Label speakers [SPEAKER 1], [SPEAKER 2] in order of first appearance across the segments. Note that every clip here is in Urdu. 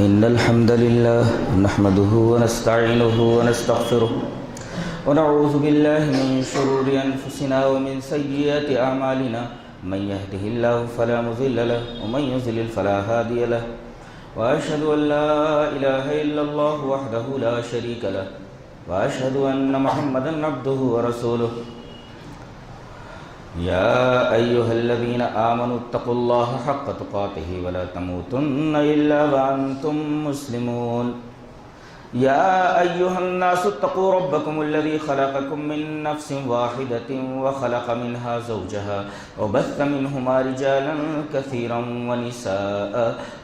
[SPEAKER 1] إن الحمد لله نحمده ونستعينه ونستغفره ونعوذ بالله من شرور أنفسنا ومن سيئات أعمالنا من يهده الله فلا مضل له ومن يضلل فلا هادي له وأشهد أن لا إله إلا الله وحده لا شريك له وأشهد أن محمدا عبده ورسوله يا أيها الذين آمنوا اتقوا الله حق تقاته ولا تموتن إلا وأنتم مسلمون يا أيها الناس اتقوا ربكم الذي خلقكم من نفس واحدة وخلق منها زوجها وبث منهما رجالا كثيرا ونساء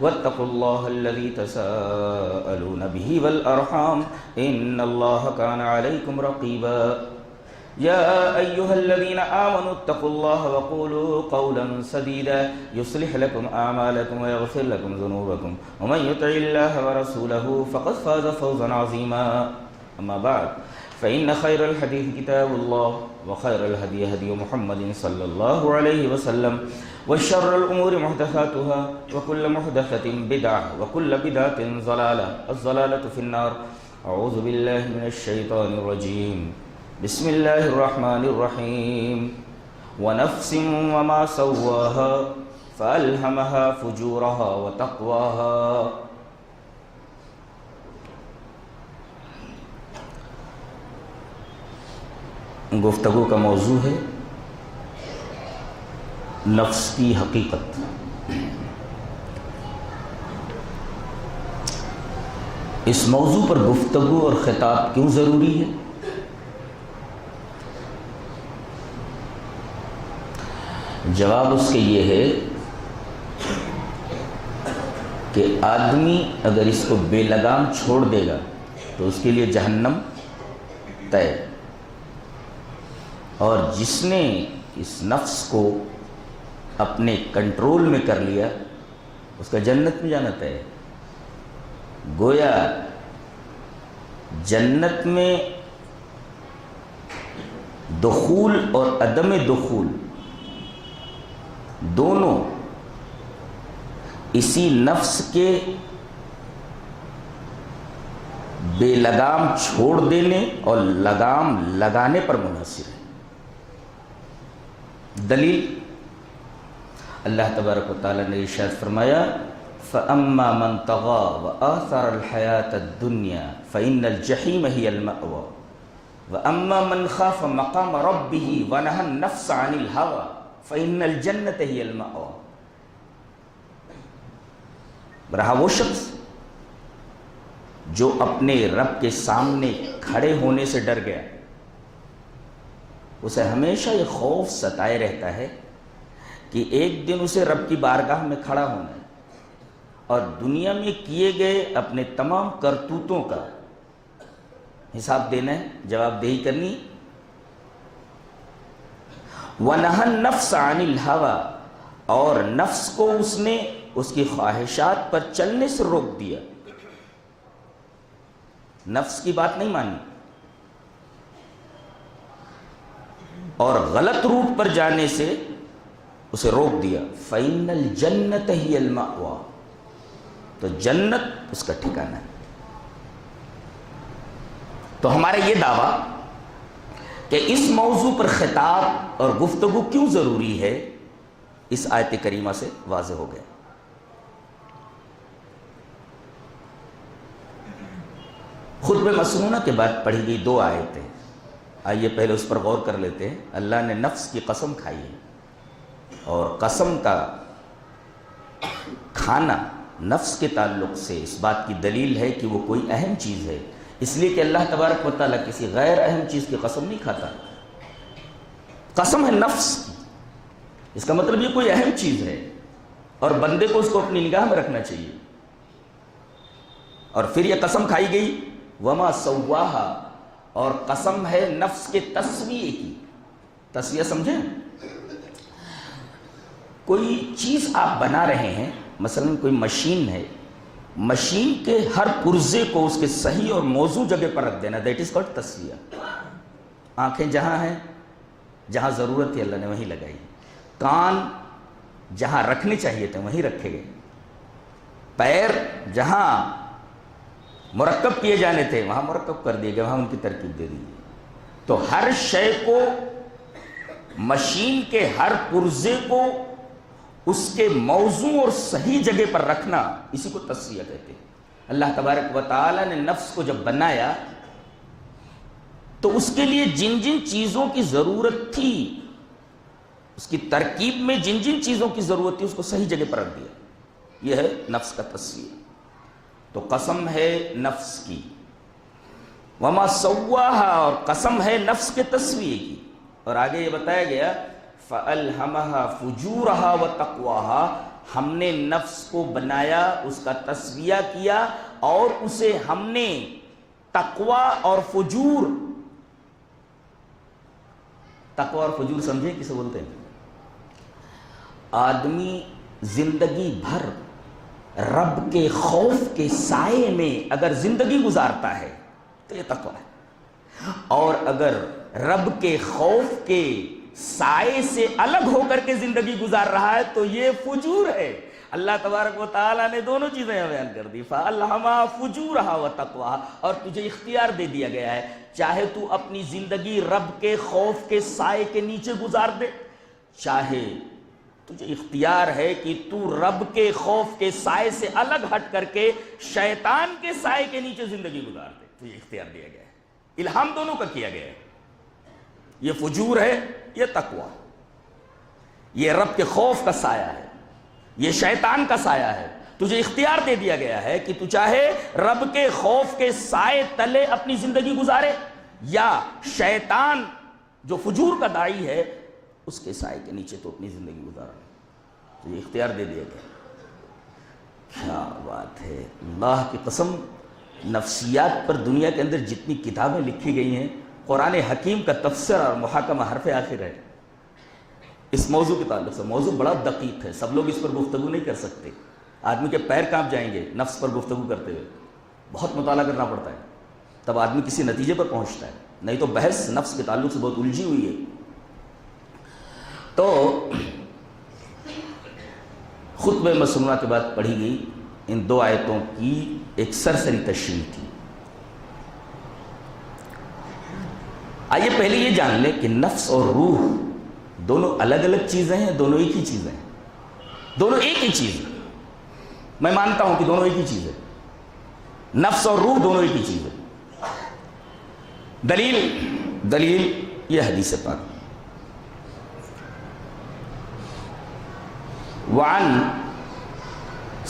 [SPEAKER 1] واتقوا الله الذي تساءلون به والأرحام إن الله كان عليكم رقيبا يا أيها الذين آمنوا اتقوا الله وقولوا قولا سديدا يصلح لكم أعمالكم ويغفر لكم ذنوبكم ومن يطع الله ورسوله فقد فاز فوزا عظيما أما بعد فإن خير الحديث كتاب الله وخير الهدي هدي محمد صلى الله عليه وسلم وشر الأمور محدثاتها وكل محدثة بدعة وكل بدعة ضلالة الضلالة في النار أعوذ بالله من الشيطان الرجيم بسم الله الرحمن الرحيم ونفس وما سواها فألهمها فجورها وتقواها گفتگو کا موضوع ہے نفس کی حقیقت۔ اس موضوع پر گفتگو اور خطاب کیوں ضروری ہے؟ جواب اس کے یہ ہے کہ آدمی اگر اس کو بے لگام چھوڑ دے گا تو اس کے لیے جہنم طے، اور جس نے اس نفس کو اپنے کنٹرول میں کر لیا اس کا جنت میں جانا طے ہے۔ گویا جنت میں دخول اور عدم دخول دونوں اسی نفس کے بے لگام چھوڑ دینے اور لگام لگانے پر منحصر ہے۔ دلیل اللہ تبارک و تعالیٰ نے ارشاد فرمایا فَأَمَّا مَنْ طَغَى وَآثَرَ الْحَيَاةَ الدُّنْيَا فَإِنَّ الْجَحِيمَ هِيَ الْمَأْوَى وَأَمَّا مَنْ خَافَ مَقَامَ رَبِّهِ وَنَهَى النَّفْسَ عَنِ الْهَوَى فَإِنَّ الْجَنَّةَ هِيَ الْمَأْوَى۔ رہا وہ شخص جو اپنے رب کے سامنے کھڑے ہونے سے ڈر گیا، اسے ہمیشہ یہ خوف ستائے رہتا ہے کہ ایک دن اسے رب کی بارگاہ میں کھڑا ہونا ہے اور دنیا میں کیے گئے اپنے تمام کرتوتوں کا حساب دینا ہے، جواب دہی کرنی۔ وَنَهَى النَّفْسَ عَنِ الْهَوَى، اور نفس کو اس نے اس کی خواہشات پر چلنے سے روک دیا، نفس کی بات نہیں مانی اور غلط روٹ پر جانے سے اسے روک دیا۔ فَإِنَّ الْجَنَّةَ هِيَ الْمَأْوَى، تو جنت اس کا ٹھکانہ ہے۔ تو ہمارا یہ دعویٰ کہ اس موضوع پر خطاب اور گفتگو کیوں ضروری ہے اس آیت کریمہ سے واضح ہو گیا۔ خطبہ مسنونہ کے بعد پڑھی گئی دو آیتیں، آئیے پہلے اس پر غور کر لیتے ہیں۔ اللہ نے نفس کی قسم کھائی ہے، اور قسم کا کھانا نفس کے تعلق سے اس بات کی دلیل ہے کہ وہ کوئی اہم چیز ہے، اس لیے کہ اللہ تبارک و تعالیٰ کسی غیر اہم چیز کی قسم نہیں کھاتا۔ قسم ہے نفس کی، اس کا مطلب یہ کوئی اہم چیز ہے اور بندے کو اس کو اپنی نگاہ میں رکھنا چاہیے۔ اور پھر یہ قسم کھائی گئی وما سواہا، اور قسم ہے نفس کے تسویے کی۔ تسویہ سمجھیں؟ کوئی چیز آپ بنا رہے ہیں، مثلا کوئی مشین ہے، مشین کے ہر پرزے کو اس کے صحیح اور موزوں جگہ پر رکھ دینا، دیٹ از کالڈ تسویہ۔ آنکھیں جہاں ہیں، جہاں ضرورت ہے اللہ نے وہیں لگائی، کان جہاں رکھنے چاہیے تھے وہیں رکھے گئے، پیر جہاں مرکب کیے جانے تھے وہاں مرکب کر دیے گئے، وہاں ان کی ترکیب دے دی گئی۔ تو ہر شے کو، مشین کے ہر پرزے کو اس کے موضوع اور صحیح جگہ پر رکھنا، اسی کو تسویہ کہتے ہیں۔ اللہ تبارک و تعالی نے نفس کو جب بنایا تو اس کے لیے جن جن چیزوں کی ضرورت تھی، اس کی ترکیب میں جن جن چیزوں کی ضرورت تھی اس کو صحیح جگہ پر رکھ دیا۔ یہ ہے نفس کا تسویہ۔ تو قسم ہے نفس کی، وما سواہا، اور قسم ہے نفس کے تسویہ کی۔ اور آگے یہ بتایا گیا فَأَلْهَمَهَا فُجُورَهَا وَتَقْوَاهَا، ہم نے نفس کو بنایا، اس کا تسویہ کیا، اور اسے ہم نے تقوی اور فجور، تقوی اور فجور سمجھیں کسے بولتے ہیں؟ آدمی زندگی بھر رب کے خوف کے سائے میں اگر زندگی گزارتا ہے تو یہ تقوی ہے، اور اگر رب کے خوف کے سائے سے الگ ہو کر کے زندگی گزار رہا ہے تو یہ فجور ہے۔ اللہ تبارک و تعالیٰ نے دونوں چیزیں بیان کر دی، فَأَلْهَمَهَا فُجُورَهَا وَتَقْوَاهَا، اور تجھے اختیار دے دیا گیا ہے، چاہے تو اپنی زندگی رب کے خوف کے سائے کے نیچے گزار دے، چاہے تجھے اختیار ہے کہ تو رب کے خوف کے سائے سے الگ ہٹ کر کے شیطان کے سائے کے نیچے زندگی گزار دے، تجھے اختیار دیا گیا ہے۔ الہام دونوں کا کیا گیا ہے، یہ فجور ہے، یہ تقوی، یہ رب کے خوف کا سایہ ہے، یہ شیطان کا سایہ ہے۔ تجھے اختیار دے دیا گیا ہے کہ تو چاہے رب کے خوف کے سائے تلے اپنی زندگی گزارے، یا شیطان جو فجور کا داعی ہے اس کے سائے کے نیچے تو اپنی زندگی گزارے، تو یہ اختیار دے دیا گیا۔ کیا بات ہے، اللہ کی قسم، نفسیات پر دنیا کے اندر جتنی کتابیں لکھی گئی ہیں، قرآن حکیم کا تفسیر اور محاکمہ حرف آخر ہے اس موضوع کے تعلق سے۔ موضوع بڑا دقیق ہے، سب لوگ اس پر گفتگو نہیں کر سکتے، آدمی کے پیر کانپ جائیں گے نفس پر گفتگو کرتے ہوئے، بہت مطالعہ کرنا پڑتا ہے تب آدمی کسی نتیجے پر پہنچتا ہے، نہیں تو بحث نفس کے تعلق سے بہت الجھی ہوئی ہے۔ تو خطبہ مسنونہ کے بعد پڑھی گئی ان دو آیتوں کی ایک سرسری تشریح تھی۔ آئیے پہلے یہ جان لیں کہ نفس اور روح دونوں الگ الگ چیزیں ہیں، دونوں ایک ہی چیزیں ہیں، دونوں ایک ہی چیز ہے۔ میں مانتا ہوں کہ دونوں ایک ہی چیز ہے، نفس اور روح دونوں ایک ہی چیز ہے۔ دلیل یہ حدیث پاک، وعن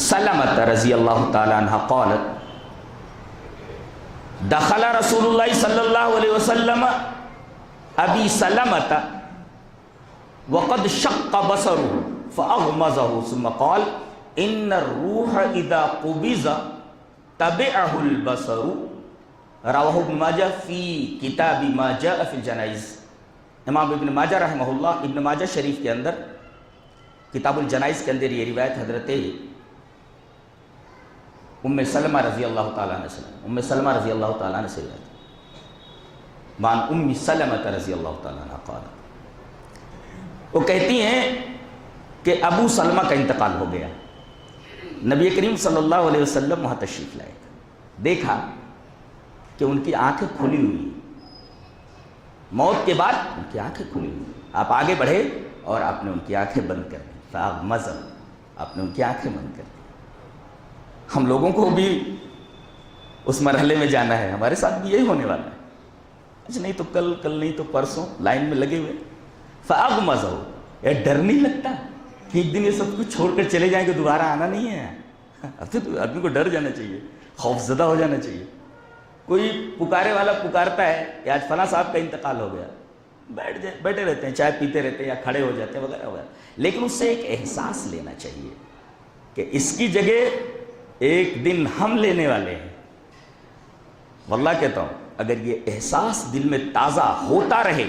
[SPEAKER 1] سلمة رضی اللہ تعالی عنہ قالت دخل رسول اللہ صلی اللہ علیہ وسلم ابی سلمة وقد شق بصره فأغمزه ثم قال ان الروح اذا قبض تبعه البصر، رواہ ابن ماجہ فی کتاب ما جاء فی الجنائز۔ امام ابن ماجہ رحمہ اللہ ابن ماجہ شریف کے اندر کتاب الجنائز کے اندر یہ روایت حضرت ام سلمہ رضی اللہ تعالیٰ عنہ سے، ام سلمہ رضی اللہ تعالیٰ عنہ سے روایت، مان ام سلمہ رضی اللہ تعالیٰ عنہ قال، وہ کہتی ہیں کہ ابو سلمہ کا انتقال ہو گیا، نبی کریم صلی اللہ علیہ وسلم وہاں تشریف لائے، دیکھا کہ ان کی آنکھیں کھلی ہوئی، موت کے بعد ان کی آنکھیں کھلی ہوئی، آپ آگے بڑھے اور آپ نے ان کی آنکھیں بند کر دی، فاغمزہ، آپ نے ان کی آنکھیں بند کر دی۔ ہم لوگوں کو بھی اس مرحلے میں جانا ہے، ہمارے ساتھ بھی یہی ہونے والا ہے، کچھ نہیں تو کل نہیں تو پرسوں لائن میں لگے ہوئے، فاغمزہ، یہ ڈر نہیں لگتا کہ ایک دن یہ سب کچھ چھوڑ کر چلے جائیں کہ دوبارہ آنا نہیں ہے؟ اب تو آدمی کو ڈر جانا چاہیے، خوف زدہ ہو جانا چاہیے۔ کوئی پکارے والا پکارتا ہے کہ آج فلاں صاحب کا انتقال ہو گیا، بیٹھے رہتے ہیں، چائے پیتے رہتے ہیں یا کھڑے ہو جاتے ہیں وغیرہ وغیرہ، لیکن اس سے ایک احساس لینا چاہیے کہ اس کی جگہ ایک دن ہم لینے والے ہیں۔ واللہ کہتا ہوں اگر یہ احساس دل میں تازہ ہوتا رہے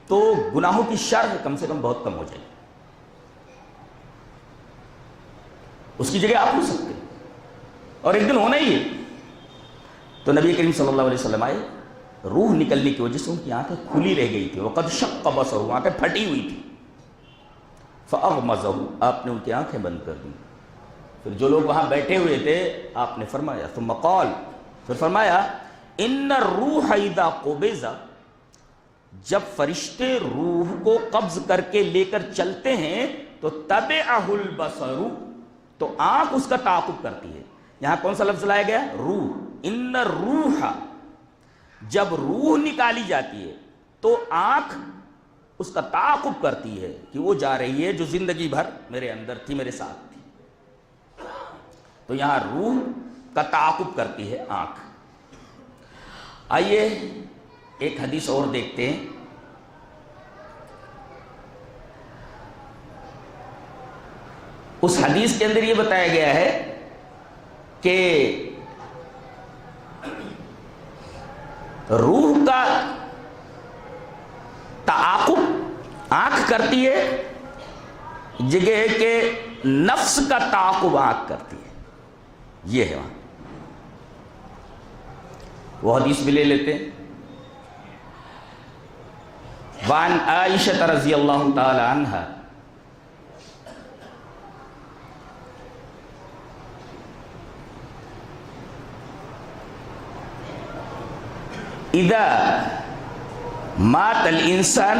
[SPEAKER 1] تو گناہوں کی شرح کم سے کم بہت کم ہو جائے، اس کی جگہ آپ ہو سکتے ہیں، اور ایک دن ہونا ہی ہے۔ تو نبی کریم صلی اللہ علیہ وسلم آئے، روح نکلنے کی وجہ سے ان کی آنکھیں کھلی رہ گئی تھی، وقد شق بصرہ، آنکھیں پھٹی ہوئی تھی، فاغمزہ، آپ نے ان کی آنکھیں بند کر دی، پھر جو لوگ وہاں بیٹھے ہوئے تھے آپ نے فرمایا ثم قال، پھر فرمایا ان الروح اذا قبض، جب فرشتے روح کو قبض کر کے لے کر چلتے ہیں تو تبعہ البصر، تو آنکھ اس کا تعاقب کرتی ہے. یہاں کون سا لفظ لایا گیا؟ روح. ان الروح، جب روح نکالی جاتی ہے تو آنکھ اس کا تعاقب کرتی ہے کہ وہ جا رہی ہے جو زندگی بھر میرے اندر تھی، میرے ساتھ تھی. تو یہاں روح کا تعاقب کرتی ہے آنکھ. آئیے ایک حدیث اور دیکھتے ہیں. اس حدیث کے اندر یہ بتایا گیا ہے کہ روح کا تعاقب آنکھ کرتی ہے، جگہ ہے کہ نفس کا تعاقب آنکھ کرتی ہے. یہ ہے وہاں. وہ حدیث بھی لے لیتے ہیں. وعن عائشہ رضی اللہ تعالی عنہا اذا مات الانسان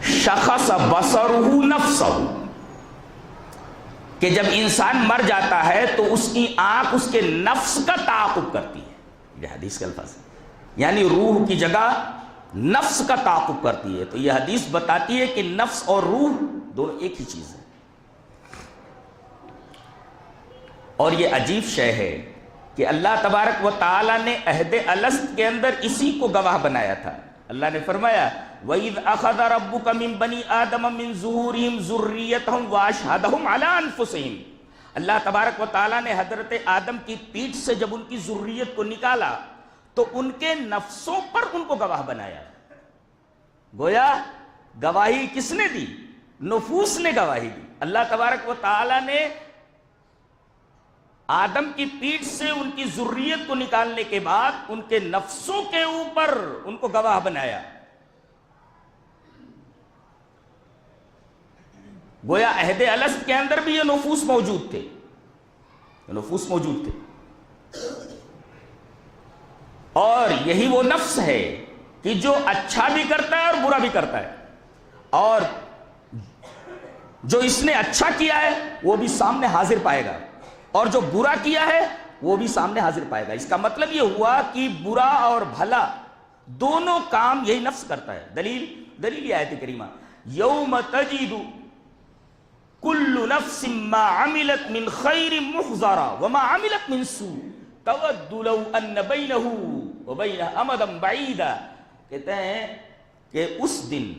[SPEAKER 1] شخص بصرہ نفسہ، کہ جب انسان مر جاتا ہے تو اس کی آنکھ اس کے نفس کا تعاقب کرتی ہے. یہ حدیث کے الفاظ، یعنی روح کی جگہ نفس کا تعاقب کرتی ہے. تو یہ حدیث بتاتی ہے کہ نفس اور روح دونوں ایک ہی چیز ہے. اور یہ عجیب شے ہے کہ اللہ تبارک و تعالی نے عہد الست کے اندر اسی کو گواہ بنایا تھا. اللہ نے فرمایا وَإِذْ أَخَذَ رَبُّكَ مِن بَنِي آدَمَ مِن ظُهُورِهِمْ ذُرِّيَّتَهُمْ وَأَشْهَدَهُمْ عَلَىٰ أَنفُسِهِمْ. اللہ تبارک و تعالیٰ نے حضرت آدم کی پیٹھ سے جب ان کی ذریت کو نکالا تو ان کے نفسوں پر ان کو گواہ بنایا. گویا گواہی کس نے دی؟ نفوس نے گواہی دی. اللہ تبارک و تعالیٰ نے آدم کی پیٹھ سے ان کی ذریت کو نکالنے کے بعد ان کے نفسوں کے اوپر ان کو گواہ بنایا. گویا عہد الست کے اندر بھی یہ نفوس موجود تھے، نفوس موجود تھے. اور یہی وہ نفس ہے کہ جو اچھا بھی کرتا ہے اور برا بھی کرتا ہے. اور جو اس نے اچھا کیا ہے وہ بھی سامنے حاضر پائے گا، اور جو برا کیا ہے وہ بھی سامنے حاضر پائے گا. اس کا مطلب یہ ہوا کہ برا اور بھلا دونوں کام یہی نفس کرتا ہے. دلیل یہ آیت کریمہ یوم تجد کل نفس ما عملت من خیر محضرا وما عملت من سوء تود لو ان بینہ وبینہ امدا بعیدا. کہتے ہیں کہ اس دن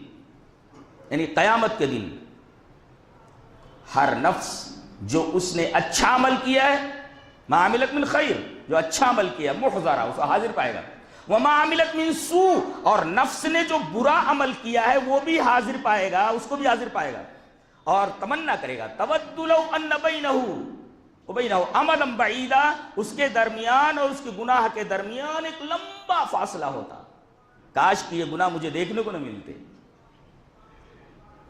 [SPEAKER 1] یعنی قیامت کے دن ہر نفس جو اس نے اچھا عمل کیا ہے، ما عملت من خیر، جو اچھا عمل کیا محضرا، اس کو حاضر پائے گا. وما عملت من سوء، اور نفس نے جو برا عمل کیا ہے وہ بھی حاضر پائے گا، اس کو بھی حاضر پائے گا. اور تمنا کرے گا تود لو ان بینہ وبینہ امدا بعیدا، اس کے درمیان اور اس کے گناہ کے درمیان ایک لمبا فاصلہ ہوتا، کاش کہ یہ گناہ مجھے دیکھنے کو نہ ملتے.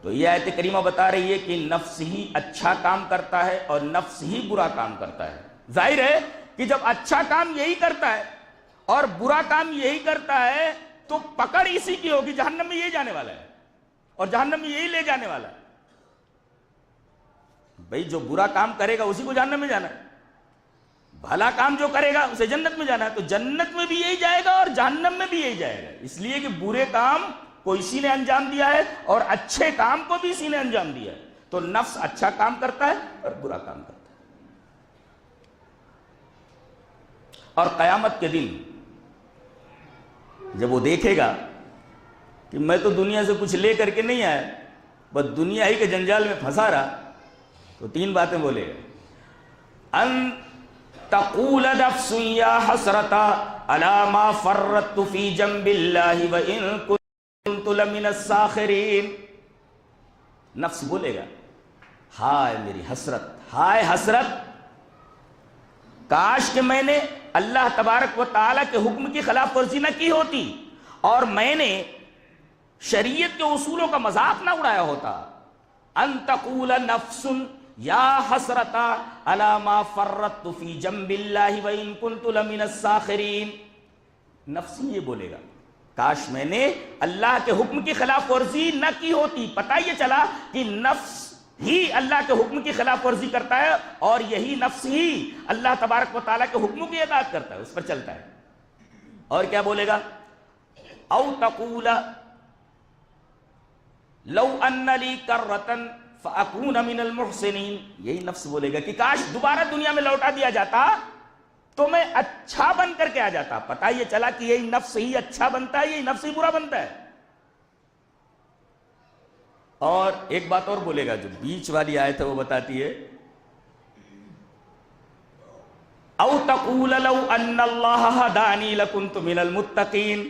[SPEAKER 1] تو یہ آیت کریمہ بتا رہی ہے کہ نفس ہی اچھا کام کرتا ہے اور نفس ہی برا کام کرتا ہے. ظاہر ہے کہ جب اچھا کام یہی کرتا ہے اور برا کام یہی کرتا ہے تو پکڑ اسی کی ہوگی، جہنم میں یہی جانے والا ہے اور جہنم میں یہی لے جانے والا ہے. بھئی جو برا کام کرے گا اسی کو جہنم میں جانا ہے، بھلا کام جو کرے گا اسے جنت میں جانا ہے. تو جنت میں بھی یہی جائے گا اور جہنم میں بھی یہی جائے گا، اس لیے کہ برے کام کو اسی نے انجام دیا ہے اور اچھے کام کو بھی اسی نے انجام دیا ہے. تو نفس اچھا کام کرتا ہے اور برا کام کرتا ہے. اور قیامت کے دن جب وہ دیکھے گا کہ میں تو دنیا سے کچھ لے کر کے نہیں آیا، بس دنیا ہی کے جنجال میں پھنسا رہا، تو تین باتیں بولے گا. ان تقول نفس یا حسرتا علی ما فرطت فی جنب اللہ وان کنت لمن الساخرین. نفس بولے گا ہائے میری حسرت، ہائے حسرت، کاش کہ میں نے اللہ تبارک و تعالیٰ کے حکم کی خلاف ورزی نہ کی ہوتی اور میں نے شریعت کے اصولوں کا مذاق نہ اڑایا ہوتا. ان تقول نفس، یا حسرتا علی ما فرطت فی جنب اللہ وان کنت لمن الساخرین. نفس یہ بولے گا کاش میں نے اللہ کے حکم کی خلاف ورزی نہ کی ہوتی. پتہ یہ چلا کہ نفس ہی اللہ کے حکم کی خلاف ورزی کرتا ہے اور یہی نفس ہی اللہ تبارک و تعالیٰ کے حکموں کی اطاعت کرتا ہے, اس پر چلتا ہے. اور کیا بولے گا؟ او تقول لو ان لی کرۃ فاکون من المحسنین. یہی نفس بولے گا کہ کاش دوبارہ دنیا میں لوٹا دیا جاتا تو میں اچھا بن کر کے آ جاتا. پتہ یہ چلا کہ یہی نفس ہی اچھا بنتا ہے, یہی نفس ہی برا بنتا ہے. اور ایک بات اور بولے گا, جو بیچ والی آیت ہے وہ بتاتی ہے او تقول لو ان اللہ ہدانی لکنت من المتقین.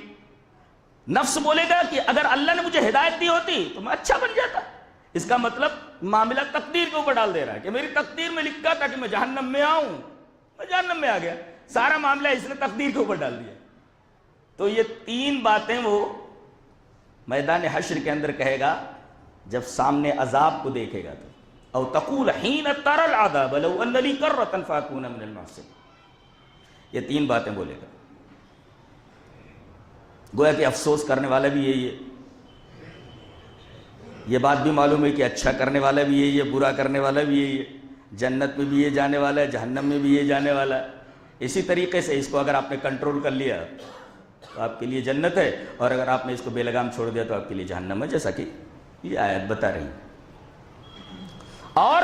[SPEAKER 1] نفس بولے گا کہ اگر اللہ نے مجھے ہدایت دی ہوتی تو میں اچھا بن جاتا. اس کا مطلب معاملہ تقدیر کے اوپر ڈال دے رہا ہے کہ میری تقدیر میں لکھا تھا کہ میں جہنم میں آؤں, میں جہنم میں آ گیا. سارا معاملہ اس نے تقدیر کے اوپر ڈال دیا. تو یہ تین باتیں وہ میدان حشر کے اندر کہے گا جب سامنے عذاب کو دیکھے گا. تو او تقول حین تری العذاب لو ان لی کرۃ فاکون من المحسنین. یہ تین باتیں بولے گا. گویا کہ افسوس کرنے والا بھی یہی ہے, یہ بات بھی معلوم ہے کہ اچھا کرنے والا بھی یہی ہے, برا کرنے والا بھی یہی ہے, جنت میں بھی یہ جانے والا ہے, جہنم میں بھی یہ جانے والا ہے. اسی طریقے سے اس کو اگر آپ نے کنٹرول کر لیا تو آپ کے لیے جنت ہے, اور اگر آپ نے اس کو بے لگام چھوڑ دیا تو آپ کے لیے جہنم ہے, جیسا کہ یہ آیت بتا رہی. اور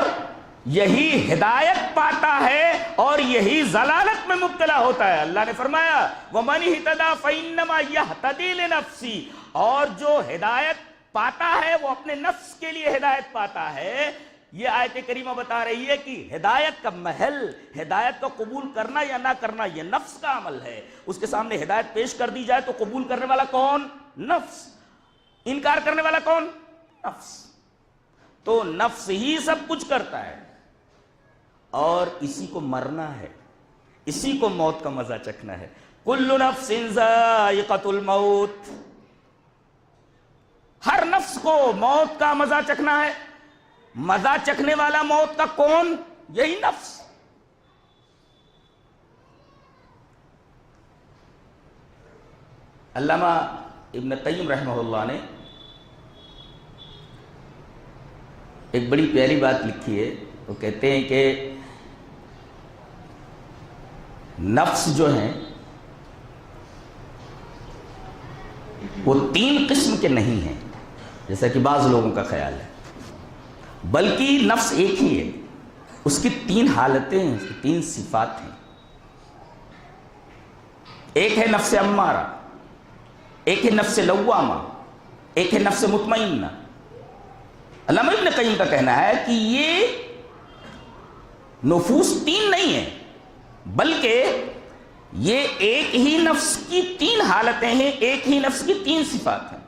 [SPEAKER 1] یہی ہدایت پاتا ہے اور یہی ضلالت میں مبتلا ہوتا ہے. اللہ نے فرمایا وَمَنِ اهْتَدَىٰ فَإِنَّمَا يَهْتَدِي لِنَفْسِهِ. اور جو ہدایت پاتا ہے وہ اپنے نفس کے لیے ہدایت پاتا ہے. یہ آیت کریمہ بتا رہی ہے کہ ہدایت کا محل, ہدایت کو قبول کرنا یا نہ کرنا, یہ نفس کا عمل ہے. اس کے سامنے ہدایت پیش کر دی جائے تو قبول کرنے والا کون؟ نفس. انکار کرنے والا کون؟ نفس. تو نفس ہی سب کچھ کرتا ہے اور اسی کو مرنا ہے, اسی کو موت کا مزہ چکھنا ہے. کل نفس ذائقۃ الموت. ہر نفس کو موت کا مزہ چکھنا ہے. مزہ چکھنے والا موت کا کون؟ یہی نفس. علامہ ابن قیم رحمہ اللہ نے ایک بڑی پیاری بات لکھی ہے. وہ کہتے ہیں کہ نفس جو ہیں وہ تین قسم کے نہیں ہیں جیسا کہ بعض لوگوں کا خیال ہے, بلکہ نفس ایک ہی ہے. اس کی تین حالتیں ہیں, اس کی تین صفات ہیں. ایک ہے نفس امارہ, ایک ہے نفس لوامہ, ایک ہے نفس مطمئنہ. علامہ ابن قیم کا کہنا ہے کہ یہ نفوس تین نہیں ہیں, بلکہ یہ ایک ہی نفس کی تین حالتیں ہیں, ایک ہی نفس کی تین صفات ہیں.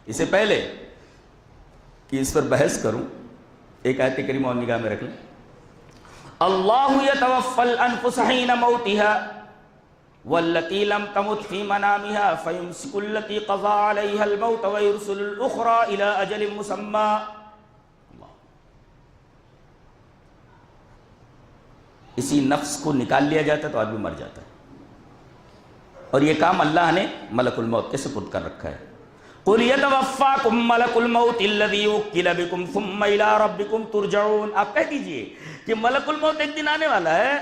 [SPEAKER 1] اس سے پہلے کہ اس پر بحث کروں ایک آیت کریمہ اور نگاہ میں رکھ لیں. اللہ یتوفی الانفس حین موتها واللتی لم تمت فی منامها فیمسک التی قضى علیها الموت ویرسل الاخرى الى اجل مسمى. اسی نفس کو نکال لیا جاتا ہے تو آدمی مر جاتا ہے, اور یہ کام اللہ نے ملک الموت کے سپرد کر رکھا ہے. قُلْ يَتَوَفَّاكُمْ مَلَكُ الْمَوْتِ الَّذِي وُكِّلَ بِكُمْ ثُمَّ إِلَىٰ رَبِّكُمْ تُرْجَعُونَ. آپ کہہ دیجئے کہ ملک الموت ایک دن آنے والا ہے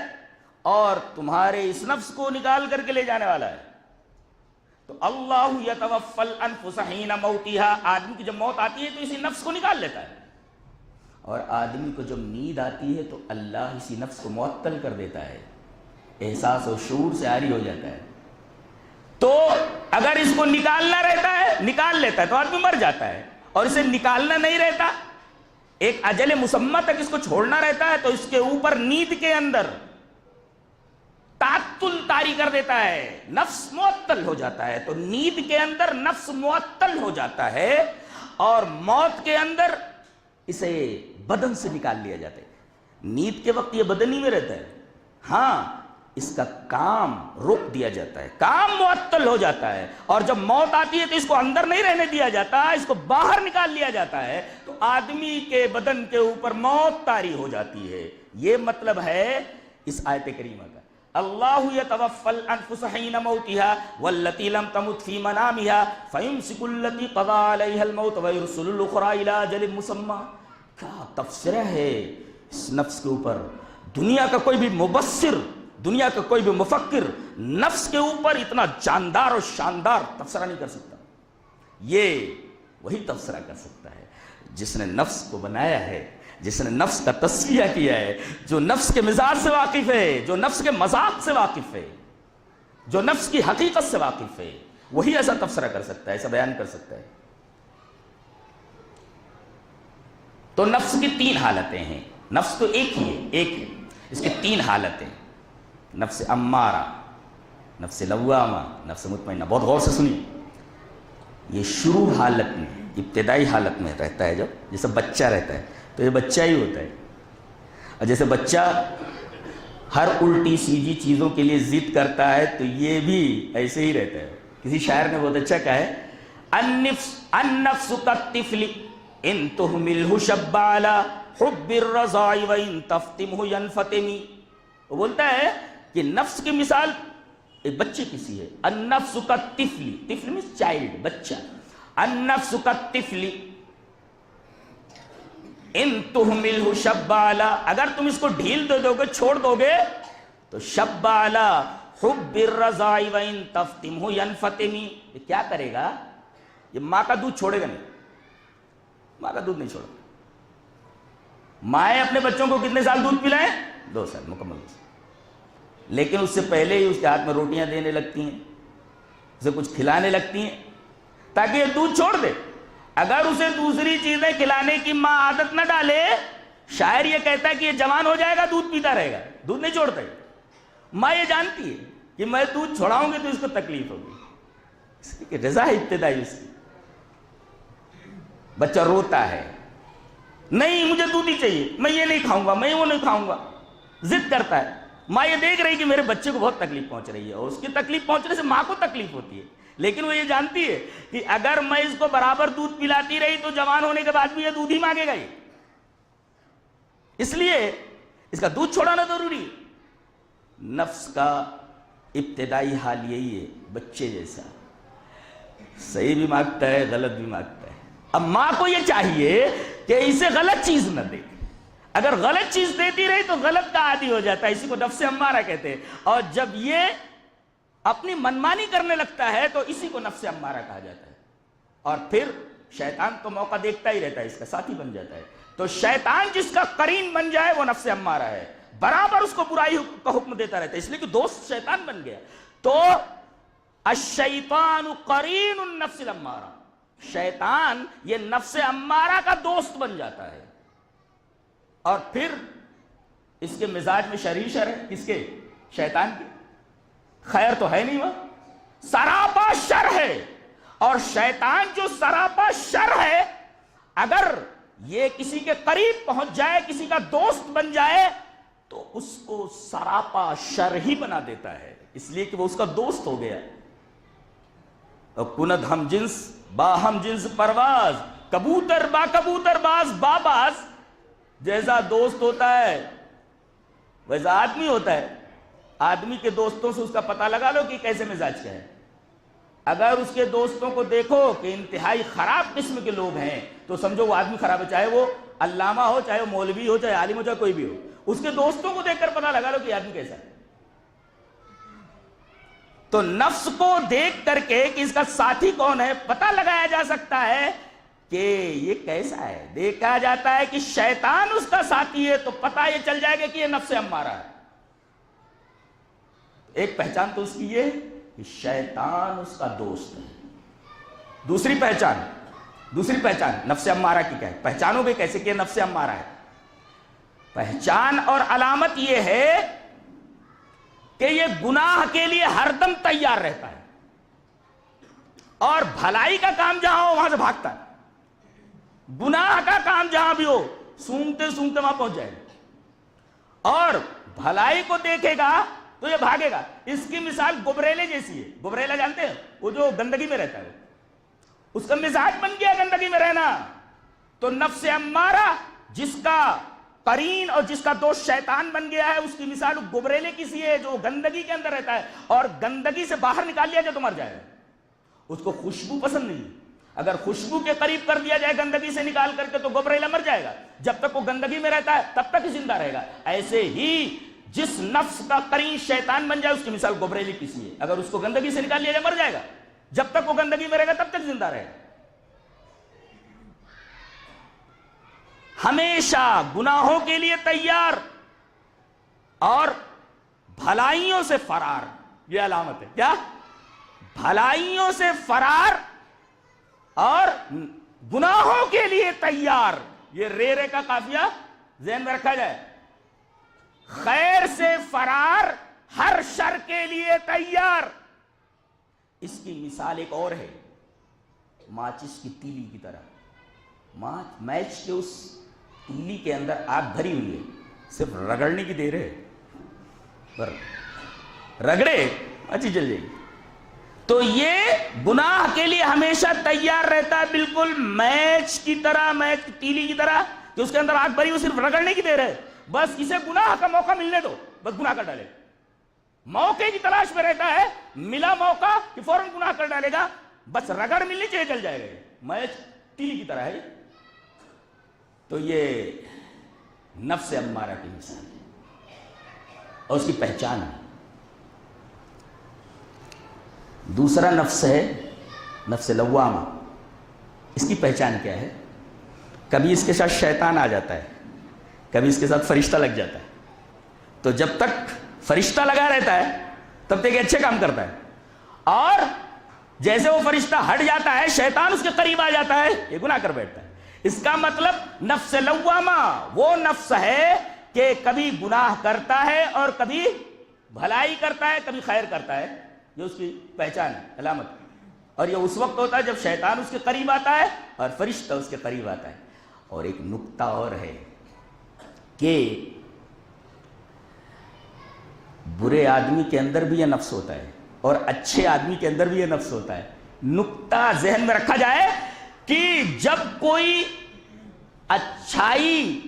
[SPEAKER 1] اور تمہارے اس نفس کو نکال کر کے لے جانے والا ہے. تو اللہ یتوفی الانفس حین موتها, آدمی کی جب موت آتی ہے تو اسی نفس کو نکال لیتا ہے, اور آدمی کو جب نیند آتی ہے تو اللہ اسی نفس کو معطل کر دیتا ہے, احساس و شعور سے عاری ہو جاتا ہے. تو اگر اس کو نکالنا رہتا ہے نکال لیتا ہے تو آدمی مر جاتا ہے, اور اسے نکالنا نہیں رہتا, ایک اجل مسمى تک اس کو چھوڑنا رہتا ہے, تو اس کے اوپر نیند کے اندر تعطل طاری کر دیتا ہے, نفس معطل ہو جاتا ہے. تو نیند کے اندر نفس معطل ہو جاتا ہے اور موت کے اندر اسے بدن سے نکال لیا جاتا ہے. نیند کے وقت یہ بدن ہی میں رہتا ہے, ہاں اس کا کام روک دیا جاتا ہے، کام معطل ہو جاتا ہے، اور جب موت آتی ہے تو اس کو اندر نہیں رہنے دیا جاتا، اس کو باہر نکال لیا جاتا ہے، تو آدمی کے بدن کے اوپر موت طاری ہو جاتی ہے۔ یہ مطلب ہے اس آیت کریمہ کا۔ اللہ یتوفی الانفس حین موتها واللتی لم تمت فی منامها فیمسک التی قضی علیہا الموت ویرسل الاخری الی اجل مسمی۔ کیا تبصرہ ہے اس نفس کے اوپر! دنیا کا کوئی بھی مبصر، دنیا کا کوئی بھی مفکر نفس کے اوپر اتنا جاندار اور شاندار تبصرہ نہیں کر سکتا۔ یہ وہی تبصرہ کر سکتا ہے جس نے نفس کو بنایا ہے، جس نے نفس کا تصفیہ کیا ہے، جو نفس کے مزاج سے واقف ہے، جو نفس کے مذاق سے واقف ہے، جو نفس کی حقیقت سے واقف ہے، وہی ایسا تبصرہ کر سکتا ہے، ایسا بیان کر سکتا ہے۔ تو نفس کی تین حالتیں ہیں، نفس تو ایک ہی ہے، ایک ہے، اس کی تین حالتیں، نفس امارہ، نفس لوامہ، نفس مطمئنہ۔ بہت غور سے سنیے، یہ شروع حالت میں، ابتدائی حالت میں رہتا ہے، جیسے بچہ رہتا ہے تو یہ بچہ ہی ہوتا ہے، اور جیسے بچہ ہر الٹی سیدھی چیزوں کے لیے ضد کرتا ہے تو یہ بھی ایسے ہی رہتا ہے۔ کسی شاعر نے بہت اچھا کہا ہے، النفس کالطفل ان تہملہ شب علی حب الرضاع وان تفتمہ ینفتمی۔ وہ بولتا ہے کہ نفس کی مثال ایک بچے کی سی ہے۔ النفس کالطفل، طفل مینس چائلڈ، بچہ۔ النفس کالطفل ان تہملہ شب علی، اگر تم اس کو ڈھیل دے دو گے، چھوڑ دو گے، تو شب علی حب الرضاع وان تفتمہ ینفتمی، یہ کیا کرے گا؟ یہ ماں کا دودھ چھوڑے گا نہیں، ماں کا دودھ نہیں چھوڑے گا۔ مائیں اپنے بچوں کو کتنے سال دودھ پلائیں؟ 2 سال مکمل، لیکن اس سے پہلے ہی اس کے ہاتھ میں روٹیاں دینے لگتی ہیں، اسے کچھ کھلانے لگتی ہیں تاکہ یہ دودھ چھوڑ دے۔ اگر اسے دوسری چیزیں کھلانے کی ماں عادت نہ ڈالے، شاعر یہ کہتا ہے کہ یہ جوان ہو جائے گا، دودھ پیتا رہے گا، دودھ نہیں چھوڑتا ہے۔ ماں یہ جانتی ہے کہ میں دودھ چھوڑاؤں گی تو اس کو تکلیف ہوگی، اس کی رضا ہے ابتدائی اس کی۔ بچہ روتا ہے، نہیں مجھے دودھ ہی چاہیے، میں یہ نہیں کھاؤں گا، میں وہ نہیں کھاؤں گا، ضد کرتا ہے۔ ماں یہ دیکھ رہی کہ میرے بچے کو بہت تکلیف پہنچ رہی ہے، اور اس کی تکلیف پہنچنے سے ماں کو تکلیف ہوتی ہے، لیکن وہ یہ جانتی ہے کہ اگر میں اس کو برابر دودھ پلاتی رہی تو جوان ہونے کے بعد بھی یہ دودھ ہی مانگے گا، اس لیے اس کا دودھ چھوڑانا ضروری ہے۔ نفس کا ابتدائی حال یہی ہے، بچے جیسا، صحیح بھی مانگتا ہے، غلط بھی مانگتا ہے۔ اب ماں کو یہ چاہیے کہ اسے غلط چیز نہ دے، اگر غلط چیز دیتی رہی تو غلط کا عادی ہو جاتا ہے، اسی کو نفس امارہ کہتے ہیں، اور جب یہ اپنی منمانی کرنے لگتا ہے تو اسی کو نفس امارہ کہا جاتا ہے، اور پھر شیطان تو موقع دیکھتا ہی رہتا ہے، اس کا ساتھی بن جاتا ہے۔ تو شیطان جس کا قرین بن جائے وہ نفس امارہ ہے، برابر اس کو برائی کا حکم دیتا رہتا ہے، اس لیے کہ دوست شیطان بن گیا۔ تو الشیطان قرین النفس الامارہ، شیطان یہ نفس امارہ کا دوست بن جاتا ہے، اور پھر اس کے مزاج میں شر ہے، کس کے؟ شیطان کے۔ خیر تو ہے نہیں، وہ سراپا شر ہے، اور شیطان جو سراپا شر ہے، اگر یہ کسی کے قریب پہنچ جائے، کسی کا دوست بن جائے، تو اس کو سراپا شر ہی بنا دیتا ہے، اس لیے کہ وہ اس کا دوست ہو گیا۔ کند ہم جنس با ہم جنس پرواز، کبوتر با کبوتر باز با باز، جیسا دوست ہوتا ہے ویسا آدمی ہوتا ہے۔ آدمی کے دوستوں سے اس کا پتہ لگا لو کہ کیسے مزاج کا ہے۔ اگر اس کے دوستوں کو دیکھو کہ انتہائی خراب قسم کے لوگ ہیں تو سمجھو وہ آدمی خراب ہے، چاہے وہ علامہ ہو، چاہے وہ مولوی ہو، چاہے عالم ہو، چاہے کوئی بھی ہو، اس کے دوستوں کو دیکھ کر پتہ لگا لو کہ آدمی کیسا ہے۔ تو نفس کو دیکھ کر کے کہ اس کا ساتھی کون ہے پتہ لگایا جا سکتا ہے کہ یہ کیسا ہے۔ دیکھا جاتا ہے کہ شیطان اس کا ساتھی ہے تو پتہ یہ چل جائے گا کہ یہ نفس امارہ ہے۔ ایک پہچان تو اس کی یہ ہے کہ شیطان اس کا دوست ہے۔ دوسری پہچان نفس امارہ کی کیا ہے؟ پہچانو گے کیسے کہ یہ نفس امارہ ہے؟ پہچان اور علامت یہ ہے کہ یہ گناہ کے لیے ہر دم تیار رہتا ہے، اور بھلائی کا کام جہاں ہو وہاں سے بھاگتا ہے، گناہ کا کام جہاں بھی ہو سونگتے سونگتے وہاں پہنچ جائے گا، اور بھلائی کو دیکھے گا تو یہ بھاگے گا. اس کی مثال گبریلے جیسی ہے. گبریلا جانتے ہیں؟ وہ جو گندگی میں رہتا ہے, اس کا مزاج بن گیا گندگی میں رہنا. تو نفس امارہ جس کا قرین اور جس کا دوست شیطان بن گیا ہے, اس کی مثال گبریلے کی سی ہے جو گندگی کے اندر رہتا ہے, اور گندگی سے باہر نکال لیا جائے تو مر جائے گا. اس کو خوشبو پسند نہیں. اگر خوشبو کے قریب کر دیا جائے گندگی سے نکال کر کے تو گبریلا مر جائے گا. جب تک وہ گندگی میں رہتا ہے تب تک ہی زندہ رہے گا. ایسے ہی جس نفس کا قرین شیطان بن جائے اس کی مثال گبریلے کی سی ہے. اگر اس کو گندگی سے نکال لیا جائے مر جائے گا. جب تک وہ گندگی میں رہے گا تب تک زندہ رہے گا. ہمیشہ گناہوں کے لیے تیار اور بھلائیوں سے فرار. یہ علامت ہے. کیا؟ بھلائیوں سے فرار اور گناہوں کے لیے تیار. یہ رے کا قافیہ ذہن میں رکھا جائے. خیر سے فرار, ہر شر کے لیے تیار. اس کی مثال ایک اور ہے, ماچس کی تیلی کی طرح. میچ کے اس تیلی کے اندر آگ بھری ہوئی ہے, صرف رگڑنے کی دیر ہے, پر رگڑے اچھی چل جائے گی. تو یہ گناہ کے لیے ہمیشہ تیار رہتا ہے, بالکل میچ کی طرح, میچ کی تیلی کی طرح, کہ اس کے اندر آگ بھری ہوئی, صرف رگڑنے کی دیر ہے. بس اسے گناہ کا موقع ملنے دو, بس گناہ کر ڈالے. موقع کی تلاش میں رہتا ہے, ملا موقع کہ فوراً گناہ کر ڈالے گا. بس رگڑ ملنی چاہیے چل جائے گا. میچ تیلی کی طرح ہے. تو یہ نفس امارہ کی مثال ہے اور اس کی پہچان ہے. دوسرا نفس ہے نفس لوامہ. اس کی پہچان کیا ہے؟ کبھی اس کے ساتھ شیطان آ جاتا ہے, کبھی اس کے ساتھ فرشتہ لگ جاتا ہے. تو جب تک فرشتہ لگا رہتا ہے تب تک اچھے کام کرتا ہے, اور جیسے وہ فرشتہ ہٹ جاتا ہے شیطان اس کے قریب آ جاتا ہے, یہ گناہ کر بیٹھتا ہے. اس کا مطلب نفس لوامہ وہ نفس ہے کہ کبھی گناہ کرتا ہے اور کبھی بھلائی کرتا ہے, کبھی خیر کرتا ہے. یہ اس کی پہچان ہے, علامت. اور یہ اس وقت ہوتا ہے جب شیطان اس کے قریب آتا ہے اور فرشتہ اس کے قریب آتا ہے. اور ایک نقطہ اور ہے کہ برے آدمی کے اندر بھی یہ نفس ہوتا ہے اور اچھے آدمی کے اندر بھی یہ نفس ہوتا ہے. نقطہ ذہن میں رکھا جائے کہ جب کوئی اچھائی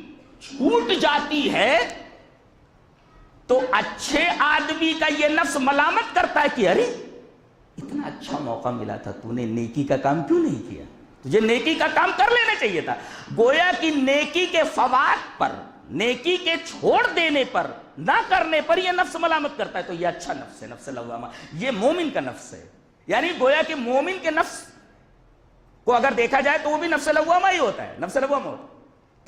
[SPEAKER 1] چھوٹ جاتی ہے تو اچھے آدمی کا یہ نفس ملامت کرتا ہے کہ ارے اتنا اچھا موقع ملا تھا, تو نے نیکی کا کام کیوں نہیں کیا؟ تجھے نیکی کا کام کر لینا چاہیے تھا. گویا کہ نیکی کے فوات پر, نیکی کے چھوڑ دینے پر, نہ کرنے پر یہ نفس ملامت کرتا ہے. تو یہ اچھا نفس ہے, نفس لوامہ. یہ مومن کا نفس ہے. یعنی گویا کہ مومن کے نفس کو اگر دیکھا جائے تو وہ بھی نفس لوامہ ہی ہوتا ہے. نفس لوامہ ہوتا ہے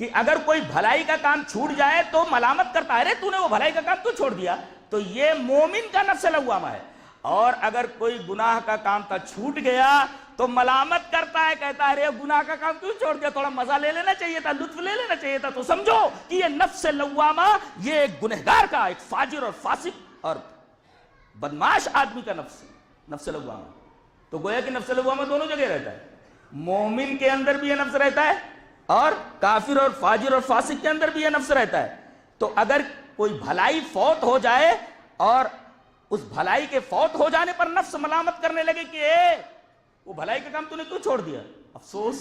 [SPEAKER 1] کہ اگر کوئی بھلائی کا کام چھوٹ جائے تو ملامت کرتا ہے, ارے تو نے وہ بھلائی کا کام کیوں چھوڑ دیا؟ تو یہ مومن کا نفس لوامہ ہے. اور اگر کوئی گناہ کا کام تھا چھوٹ گیا تو ملامت کرتا ہے, کہتا ہے ارے گناہ کا کام کیوں چھوڑ دیا, تھوڑا مزہ لے لینا چاہیے تھا, لطف لے لینا چاہیے تھا. تو سمجھو کہ یہ نفس لوامہ یہ ایک گنہگار کا, ایک فاجر اور فاسق اور بدمعاش آدمی کا نفس, نفس لوامہ. تو گویا کہ نفس لوامہ دونوں جگہ رہتا ہے. مومن کے اندر بھی یہ نفس رہتا ہے اور کافر اور فاجر اور فاسق کے اندر بھی یہ نفس رہتا ہے. تو اگر کوئی بھلائی فوت ہو جائے اور اس بھلائی کے فوت ہو جانے پر نفس ملامت کرنے لگے کہ وہ بھلائی کا کام تو نے کیوں چھوڑ دیا, افسوس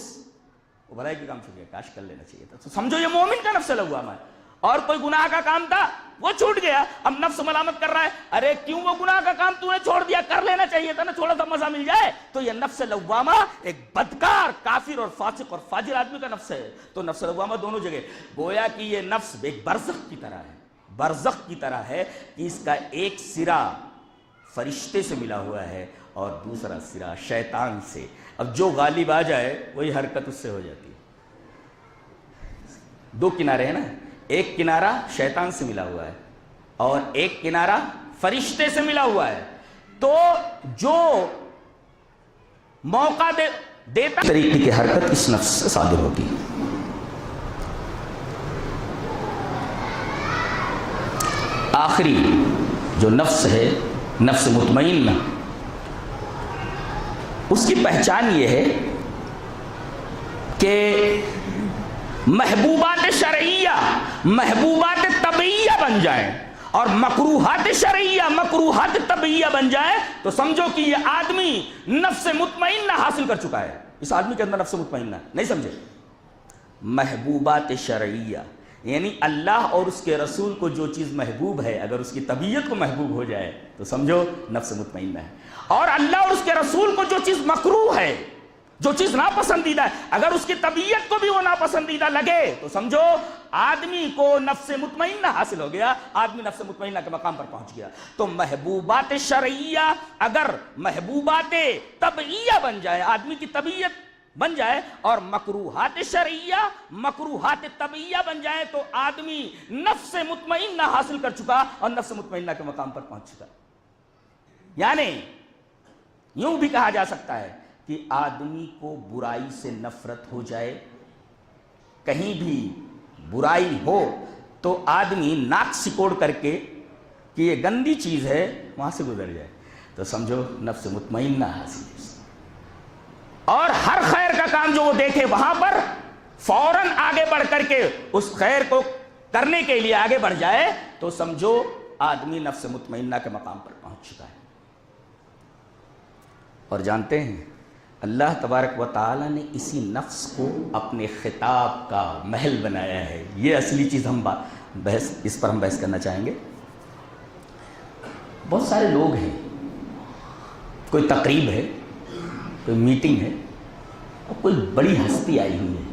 [SPEAKER 1] وہ بھلائی کا کام چھوڑ گیا, کاش کر لینا چاہیے تھا. تو سمجھو یہ مومن کا نفس لوامہ ہے. اور کوئی گناہ کا کام تھا وہ چھوٹ گیا, اب نفس ملامت کر رہا ہے, ارے کیوں وہ گناہ کا کام تو نے چھوڑ دیا, کر لینا چاہیے تھا نا, تھوڑا سا مزہ مل جائے. تو یہ نفس لوامہ ایک بدکار, کافر اور فاسق اور فاجر آدمی کا نفس ہے. تو نفس لوامہ دونوں جگہ. گویا کہ یہ نفس ایک برزخ کی طرح ہے, برزخ کی طرح ہے کہ اس کا ایک سرا فرشتے سے ملا ہوا ہے اور دوسرا سرا شیطان سے. اب جو غالب آ جائے وہی حرکت اس سے ہو جاتی ہے. دو کنارے ہیں نا, ایک کنارہ شیطان سے ملا ہوا ہے اور ایک کنارہ فرشتے سے ملا ہوا ہے. تو جو موقع دیتا طریقے کی حرکت اس نفس سے صادر ہوتی ہے. آخری جو نفس ہے, نفس مطمئنہ, اس کی پہچان یہ ہے کہ محبوبات شرعیہ, محبوبات طبعیہ بن جائیں اور مکروہات شرعیہ مکروہات طبعیہ بن جائے تو سمجھو کہ یہ آدمی نفس مطمئنہ حاصل کر چکا ہے. اس آدمی کے اندر نفس مطمئنہ نہیں سمجھے. محبوبات شرعیہ یعنی اللہ اور اس کے رسول کو جو چیز محبوب ہے اگر اس کی طبیعت کو محبوب ہو جائے تو سمجھو نفس مطمئنہ ہے. اور اللہ اور اس کے رسول کو جو چیز مکروہ ہے جو چیز ناپسندیدہ ہے اگر اس کی طبیعت کو بھی وہ ناپسندیدہ لگے تو سمجھو آدمی کو نفس مطمئنہ حاصل ہو گیا, آدمی نفس مطمئنہ کے مقام پر پہنچ گیا. تو محبوبات شرعیہ اگر محبوبات طبعیہ بن جائے, آدمی کی طبیعت بن جائے, اور مکروہات شرعیہ مکروہات طبعیہ بن جائے تو آدمی نفس مطمئنہ حاصل کر چکا اور نفس مطمئنہ کے مقام پر پہنچ چکا. یعنی یوں بھی کہا جا سکتا ہے کہ آدمی کو برائی سے نفرت ہو جائے, کہیں بھی برائی ہو تو آدمی ناک سکوڑ کر کے کہ یہ گندی چیز ہے وہاں سے گزر جائے تو سمجھو نفس مطمئنہ حاصل ہے. اور ہر خیر کا کام جو وہ دیکھے وہاں پر فوراً آگے بڑھ کر کے اس خیر کو کرنے کے لیے آگے بڑھ جائے تو سمجھو آدمی نفس مطمئنہ کے مقام پر پہنچ چکا ہے. اور جانتے ہیں اللہ تبارک و تعالی نے اسی نفس کو اپنے خطاب کا محل بنایا ہے. یہ اصلی چیز ہم اس پر ہم بحث کرنا چاہیں گے. بہت سارے لوگ ہیں, کوئی تقریب ہے, کوئی میٹنگ ہے, اور کوئی بڑی ہستی آئی ہوئی ہے,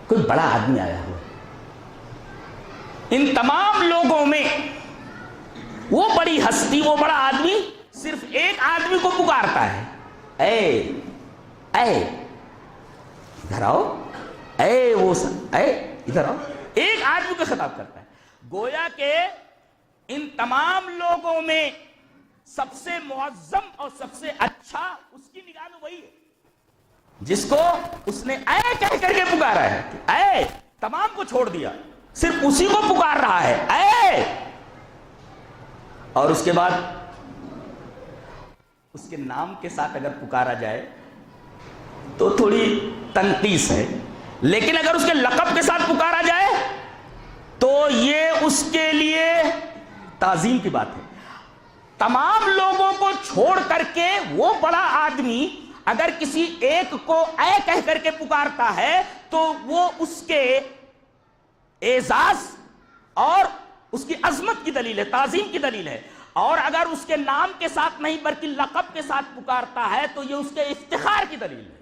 [SPEAKER 1] کوئی بڑا آدمی آیا ہوا ہے. ان تمام لوگوں میں وہ بڑی ہستی وہ بڑا آدمی صرف ایک آدمی کو پکارتا ہے, اے ادھر آؤ, اے ادھر آؤ. ایک آدمی کو خطاب کرتا ہے. گویا کہ ان تمام لوگوں میں سب سے معظم اور سب سے اچھا اس کی نگاہ میں وہی ہے جس کو اس نے اے کہہ کر کے پکارا ہے. اے تمام کو چھوڑ دیا, صرف اسی کو پکار رہا ہے اے. اور اس کے بعد اس کے نام کے ساتھ اگر پکارا جائے تو تھوڑی تنقیص ہے, لیکن اگر اس کے لقب کے ساتھ پکارا جائے تو یہ اس کے لیے تعظیم کی بات ہے. تمام لوگوں کو چھوڑ کر کے وہ بڑا آدمی اگر کسی ایک کو اے کہہ کر کے پکارتا ہے تو وہ اس کے اعزاز اور اس کی عظمت کی دلیل ہے, تعظیم کی دلیل ہے. اور اگر اس کے نام کے ساتھ نہیں بلکہ لقب کے ساتھ پکارتا ہے تو یہ اس کے افتخار کی دلیل ہے.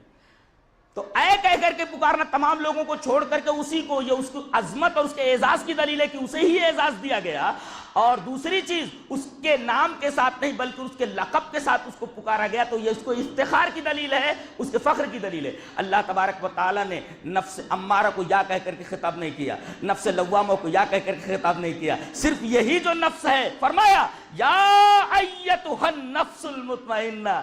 [SPEAKER 1] تو اے کہہ کر کے پکارنا تمام لوگوں کو چھوڑ کر کے اسی کو, یہ اس کی عظمت اور اس کے اعزاز کی دلیل ہے کہ اسے ہی اعزاز دیا گیا. اور دوسری چیز اس کے نام کے ساتھ نہیں بلکہ اس کے لقب کے ساتھ اس کو پکارا گیا تو یہ اس کو افتخار کی دلیل ہے, اس کے فخر کی دلیل ہے. اللہ تبارک و تعالی نے نفس امارہ کو یا کہہ کر کے خطاب نہیں کیا, نفس لوامہ کو یا کہہ کر کے خطاب نہیں کیا, صرف یہی جو نفس ہے فرمایا یا ایتھا النفس المطمئنہ.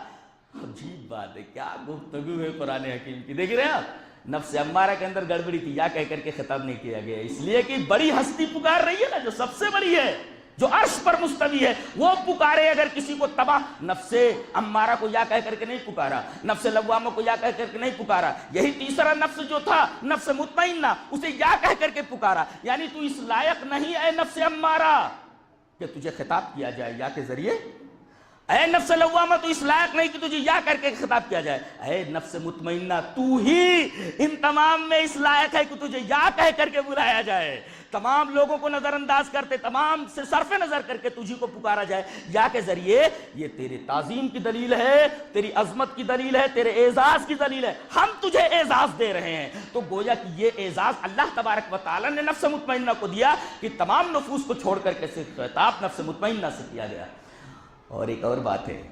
[SPEAKER 1] عجیب بات ہے, کیا گفتگو ہے قرآن حکیم کی. دیکھ رہے ہیں آپ, نفس امارہ کے اندر گڑبڑی تھی, یا کہہ کر کے خطاب نہیں کیا گیا اس لیے کہ بڑی ہستی پکار رہی ہے نا, جو سب سے بڑی ہے, جو عرش پر مستوی ہے, وہ پکارے اگر کسی کو تباہ. نفس امارہ کو یا کہہ کر کے نہیں پکارا, نفس لوامہ کو یا کہہ کر کے نہیں پکارا, یہی تیسرا نفس جو تھا نفس مطمئنہ اسے یا کہہ کر کے پکارا. یعنی تو اس لائق نہیں اے نفس امارہ کہ تجھے خطاب کیا جائے یا کے ذریعے, اے نفس لوامہ تو اس لائق نہیں کہ تجھے یا کر کے خطاب کیا جائے. اے نفس مطمئنہ تو ہی ان تمام میں اس لائق ہے کہ تجھے یا کہہ کر کے بلایا جائے. تمام لوگوں کو نظر انداز کرتے, تمام سے صرف نظر کر کے تجھی کو پکارا جائے یا کے ذریعے. یہ تیرے تعظیم کی دلیل ہے, تیری عظمت کی دلیل ہے, تیرے اعزاز کی دلیل ہے. ہم تجھے اعزاز دے رہے ہیں. تو گویا کہ یہ اعزاز اللہ تبارک و تعالی نے نفس مطمئنہ کو دیا کہ تمام نفوس کو چھوڑ کر کے صرف خطاب نفس مطمئنہ سے کیا گیا. اور ایک اور بات ہے,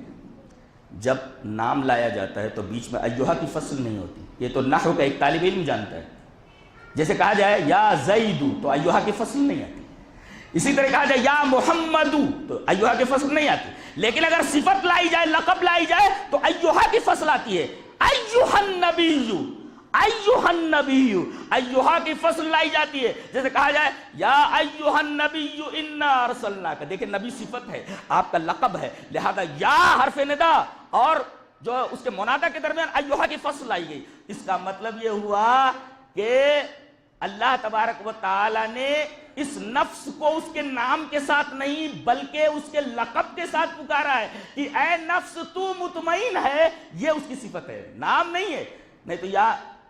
[SPEAKER 1] جب نام لایا جاتا ہے تو بیچ میں ایھا کی فصل نہیں ہوتی. یہ تو نحو کا ایک طالب علم جانتا ہے. جیسے کہا جائے یا زیدو تو ایھا کی فصل نہیں آتی. اسی طرح کہا جائے یا محمدو تو ایھا کی فصل نہیں آتی. لیکن اگر صفت لائی جائے, لقب لائی جائے تو ایھا کی فصل آتی ہے. ایھا النبی, ایھا النبی, ایھا کی فصل لائی جاتی ہے. جیسے کہا جائے یا ایھا النبی انا ارسلناک. دیکھیں نبی صفت ہے, آپ کا لقب ہے, لہذا یا حرف ندا اور جو اس کے منادا کے درمیان ایھا کی فصل لائی گئی. اس کا مطلب یہ ہوا کہ اللہ تبارک و تعالی نے اس نفس کو اس کے نام کے ساتھ نہیں بلکہ اس کے لقب کے ساتھ پکارا ہے کہ اے نفس تو مطمئن ہے، یہ اس کی صفت ہے، نام نہیں ہے. نہیں تو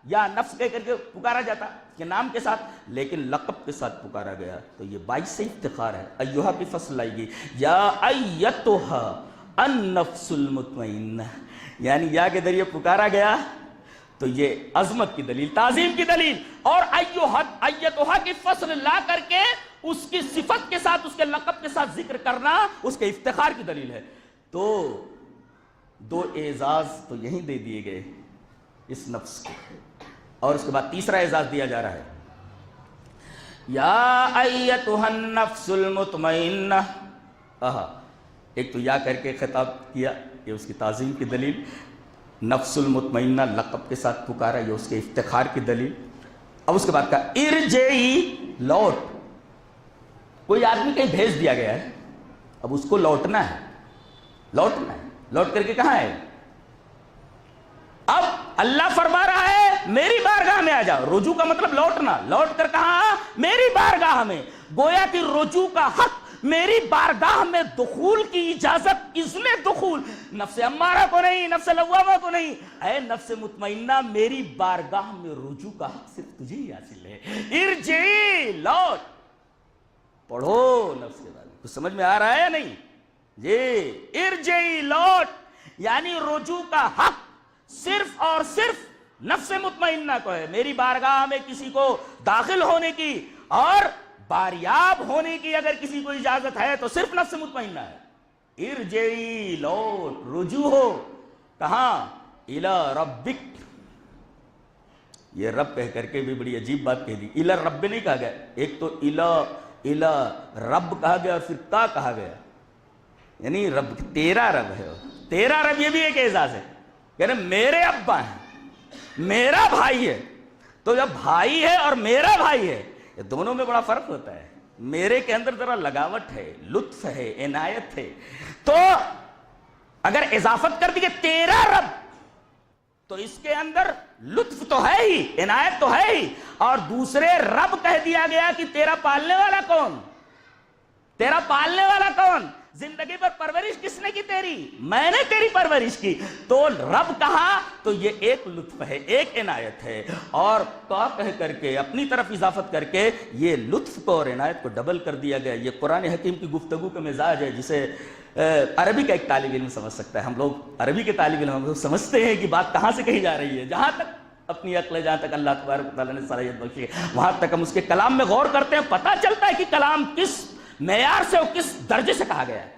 [SPEAKER 1] یا نفس کہہ کر کے پکارا جاتا کہ نام کے ساتھ، لیکن لقب کے ساتھ پکارا گیا تو یہ باعث افتخار ہے. ایھا کی فصل آئے گی، یا ایتھا النفس المطمئنہ، یعنی یا کے ذریعے پکارا گیا تو یہ عظمت کی دلیل، تعظیم کی دلیل، اور ایتھا کی فصل لا کر کے اس کی صفت کے ساتھ، اس کے لقب کے ساتھ ذکر کرنا اس کے افتخار کی دلیل ہے. تو دو اعزاز تو یہیں دے دیے گئے اس نفس کو، اور اس کے بعد تیسرا اعزاز دیا جا رہا ہے، یا ایتھا النفس المطمئنہ. ایک تو یا کر کے خطاب کیا، یہ اس کی تعظیم کی دلیل، نفس المطمئنہ لقب کے ساتھ پکارا، یہ اس کے افتخار کی دلیل. اب اس کے بعد کہا ارجعی، لوٹ. کوئی آدمی کہیں بھیج دیا گیا ہے، اب اس کو لوٹنا ہے، لوٹ کر کے کہاں ہے؟ اب اللہ فرما رہا ہے میری بارگاہ میں آ جاؤ. رجوع کا مطلب لوٹنا، لوٹ کر کہاں؟ میری بارگاہ میں. گویا کہ رجوع کا حق، میری بارگاہ میں دخول کی اجازت، اذن دخول نفس امارہ کو نہیں، نفس لوامہ کو نہیں، اے نفس مطمئنہ میری بارگاہ میں رجوع کا حق صرف تجھے ہی حاصل ہے. ارجعی، لوٹ. پڑھو نفس کے بارے میں، کچھ سمجھ میں آ رہا ہے یا نہیں؟ جی، ارجعی، لوٹ، یعنی رجوع کا حق صرف اور صرف نفس مطمئنہ کو ہے. میری بارگاہ میں کسی کو داخل ہونے کی اور باریاب ہونے کی اگر کسی کو اجازت ہے تو صرف نفس مطمئنہ ہے. ارجعی، لوٹ، رجوع ہو. کہاں؟ الی ربک. یہ رب کہہ کر کے بھی بڑی عجیب بات کہہ دی. الی رب نہیں کہا گیا، ایک تو الی رب کہا گیا اور پھر کا کہا گیا، یعنی رب تیرا رب ہے، تیرا رب. یہ بھی ایک اعزاز ہے، یعنی میرے ابا ہیں، میرا بھائی ہے. تو جب بھائی ہے اور میرا بھائی ہے، یہ دونوں میں بڑا فرق ہوتا ہے. میرے کے اندر ذرا لگاوٹ ہے، لطف ہے، عنایت ہے. تو اگر اضافت کر دی کہ تیرا رب، تو اس کے اندر لطف تو ہے ہی، عنایت تو ہے ہی، اور دوسرے رب کہہ دیا گیا کہ تیرا پالنے والا کون؟ تیرا پالنے والا کون؟ زندگی پر پرورش کس نے کی تیری؟ میں نے تیری پرورش کی. تو رب کہا تو یہ ایک لطف ہے، ایک عنایت ہے. اور کا کہہ کر کے اپنی طرف اضافت کر کے یہ لطف کو اور عنایت کو ڈبل کر دیا گیا. یہ قرآن حکیم کی گفتگو کا مزاج ہے، جسے عربی کا ایک طالب علم سمجھ سکتا ہے. ہم لوگ عربی کے طالب علم ہم لوگ سمجھتے ہیں کہ بات کہاں سے کہی جا رہی ہے. جہاں تک اپنی عقل ہے، جہاں تک اللہ تبارک و تعالیٰ نے صلاحیت بخشی ہے، وہاں تک ہم اس کے کلام میں غور کرتے ہیں. پتہ چلتا ہے کہ کلام کس معیار سے اور کس درجے سے کہا گیا ہے.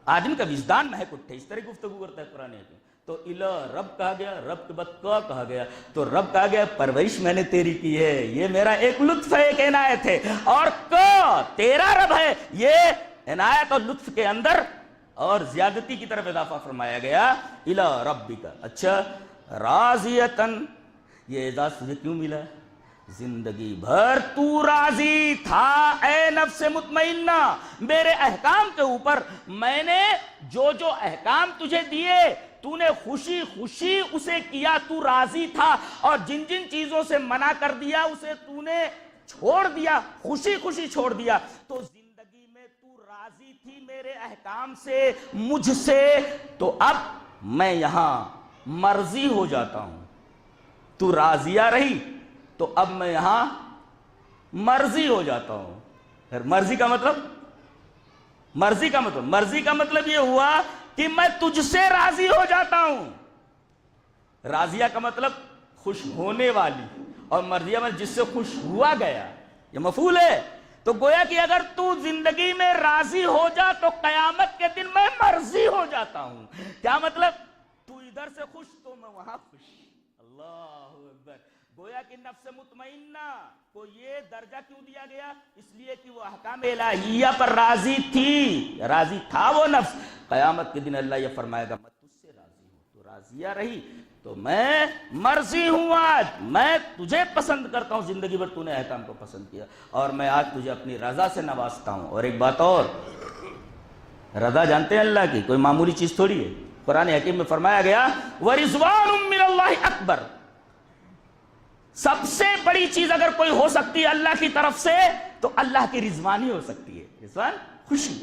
[SPEAKER 1] آدمی کا وجدان مہک اٹھے، اس طرح گفتگو کرتا ہے قرآن حکیم. تو الا رب کہا گیا، رب کے بعد کا کہا گیا. تو رب کہا گیا پرورش میں نے تیری کی ہے، یہ میرا ایک لطف ہے، ایک عنایت ہے. اور کا تیرا رب ہے، یہ عنایت اور لطف کے اندر اور زیادتی کی طرف اضافہ فرمایا گیا. الا ربک. اچھا، راضیتن، یہ اعزاز تجھے کیوں ملا؟ زندگی بھر تو راضی تھا اے نفس مطمئنہ میرے احکام کے اوپر. میں نے جو جو احکام تجھے دیے تو نے خوشی خوشی اسے کیا، تو راضی تھا. اور جن جن چیزوں سے منع کر دیا اسے تو نے چھوڑ دیا، خوشی خوشی چھوڑ دیا. تو زندگی میں تو راضی تھی میرے احکام سے، مجھ سے. تو اب میں یہاں مرضی ہو جاتا ہوں. تو راضیہ رہی تو اب میں یہاں مرضی ہو جاتا ہوں. مرضی کا مطلب یہ ہوا کہ میں تجھ سے راضی ہو جاتا ہوں. راضیہ کا مطلب خوش ہونے والی، اور مرضیہ میں جس سے خوش ہوا گیا، یہ مفعول ہے. تو گویا کہ اگر تو زندگی میں راضی ہو جا تو قیامت کے دن میں مرضی ہو جاتا ہوں. کیا مطلب؟ تو ادھر سے خوش تو میں وہاں خوش. اللہ اکبر. گویا کہ نفس مطمئنہ کو یہ درجہ کیوں دیا گیا؟ اس لیے کہ وہ احکام الہیہ پر راضی تھی، راضی تھا وہ نفس. قیامت کے دن اللہ یہ فرمائے گا میں تجھ سے راضی ہوں. تو راضیہ رہی تو میں مرضی ہوں. آج میں تجھے پسند کرتا ہوں، زندگی بھر تو نے احکام کو پسند کیا، اور میں آج تجھے اپنی رضا سے نوازتا ہوں. اور ایک بات اور، رضا جانتے ہیں اللہ کی کوئی معمولی چیز تھوڑی ہے. قرآن حکیم میں فرمایا گیا وَرِضْوَانٌ مِّنَ اللَّهِ أَكْبَرُ. سب سے بڑی چیز اگر کوئی ہو سکتی ہے اللہ کی طرف سے تو اللہ کی رضوان ہی ہو سکتی ہے. رضوان خوشی.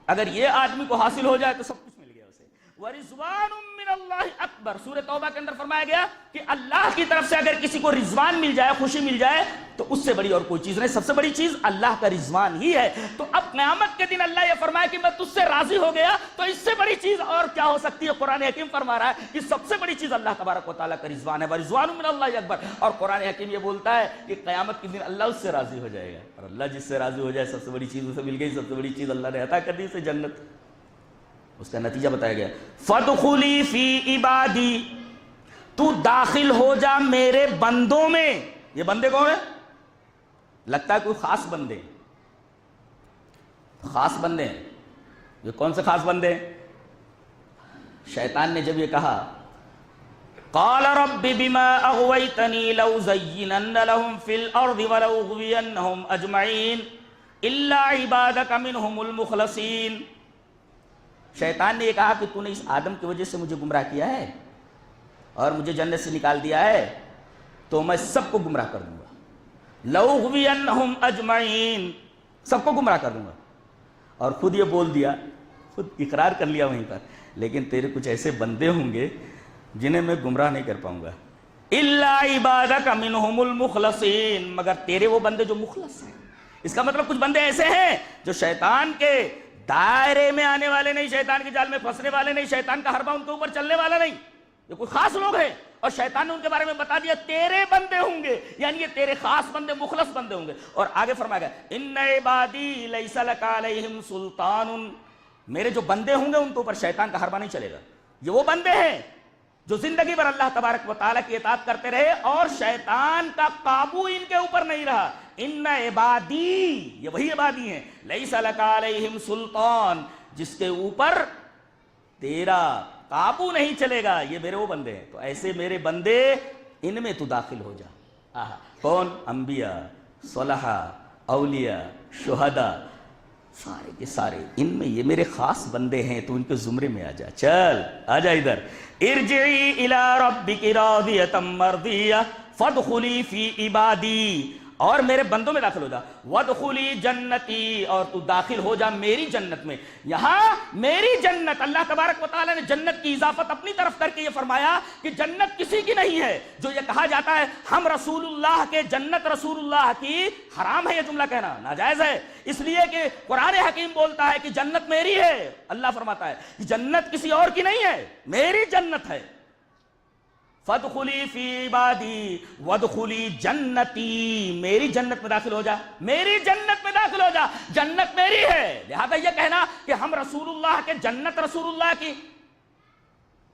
[SPEAKER 1] اگر یہ آدمی کو حاصل ہو جائے تو سب کچھ مل گیا اسے. وَرِضْوَانٌ مِّنَ اللَّهِ اکبر. سورہ توبہ کے اندر فرمایا گیا کہ اللہ کی طرف سے اگر کسی کو رضوان مل جائے, خوشی مل جائے, تو اس سے بڑی اور کوئی چیز نہیں. سب سے بڑی چیز اللہ کا رضوان ہی ہے. تو اب قیامت کے دن اللہ یہ فرمایا کہ میں تجھ سے راضی ہو گیا, تو اس سے بڑی چیز اور کیا ہو سکتی ہے؟ قرآن حکیم فرما رہا ہے کہ سب سے بڑی چیز اللہ تبارک و تعالیٰ کا رضوان ہے. وَرِضْوَانٌ مِّنَ اللَّهِ اکبر. اور قرآن حکیم یہ بولتا ہے کہ قیامت کے دن اللہ اس سے راضی ہو جائے گا, اور اللہ جس سے راضی ہو جائے سب سے بڑی چیز اسے مل گئی. سب سے بڑی چیز اللہ نے عطا کر دی اسے جنت. اس کا نتیجہ بتایا گیا, فَادْخُلِي فِي عِبَادِي. تو داخل ہو جا میرے بندوں میں. یہ بندے کون ہیں؟ لگتا ہے کوئی خاص بندے, خاص بندے ہیں. یہ کون سے خاص بندے ہیں؟ شیطان نے جب یہ کہا قال رب بما اغويتني لأزينن لهم في الارض ولأغوينهم اجمعين الا عبادك منهم المخلصين. شیطان نے یہ کہا کہ تو نے اس آدم کی وجہ سے مجھے گمراہ کیا ہے اور مجھے جنت سے نکال دیا ہے, تو میں سب کو گمراہ کر دوں گا. لأغوينهم اجمعين, سب کو گمراہ کر دوں گا. اور خود یہ بول دیا, خود اقرار کر لیا وہیں پر, لیکن تیرے کچھ ایسے بندے ہوں گے جنہیں میں گمراہ نہیں کر پاؤں گا. الا عبادک منہم المخلصین, مگر تیرے وہ بندے جو مخلص ہیں. اس کا مطلب کچھ بندے ایسے ہیں جو شیطان کے دائرے میں آنے والے نہیں, شیطان کے جال میں پھنسنے والے نہیں, شیطان کا حربہ ان کے اوپر چلنے والا نہیں. یہ کوئی خاص لوگ ہیں اور شیطان نے ان کے بارے میں بتا دیا تیرے بندے ہوں گے, یعنی یہ تیرے خاص بندے, مخلص بندے ہوں گے. اور آگے فرمایا گیا ان عبادی لیس لک علیہم سلطان. میرے جو بندے ہوں گے ان کے اوپر شیطان کا حربہ نہیں چلے گا. یہ وہ بندے ہیں جو زندگی بھر اللہ تبارک و تعالیٰ کی اطاعت کرتے رہے اور شیطان کا قابو ان کے اوپر نہیں رہا. ان عبادی, یہ وہی عبادی ہیں, لیس لک علیہم سلطان, جس کے اوپر تیرا قابو نہیں چلے گا. یہ میرے وہ بندے ہیں. تو ایسے میرے بندے, ان میں تو داخل ہو جا. کون؟ انبیاء, صلحاء, اولیاء, شہداء, سارے کے سارے ان میں یہ میرے خاص بندے ہیں, تو ان کے زمرے میں آ جا. چل آ جا ادھر. ارجعی الی ربک راضیۃ مرضیہ فادخلی فی عبادی, اور میرے بندوں میں داخل ہو جا. وادخلی جنتی, اور تو داخل ہو جا میری جنت میں. یہاں میری جنت, اللہ تبارک و تعالیٰ نے جنت کی اضافت اپنی طرف کر کے یہ فرمایا کہ جنت کسی کی نہیں ہے. جو یہ کہا جاتا ہے ہم رسول اللہ کے, جنت رسول اللہ کی, حرام ہے یہ جملہ کہنا, ناجائز ہے. اس لیے کہ قرآن حکیم بولتا ہے کہ جنت میری ہے. اللہ فرماتا ہے کہ جنت کسی اور کی نہیں ہے, میری جنت ہے. فادخلی فی عبادی وادخلی جنتی, میری جنت میں داخل ہو جا, میری جنت میں داخل ہو جا. جنت میری ہے, لہذا یہ کہنا کہ ہم رسول اللہ کے, جنت رسول اللہ کی,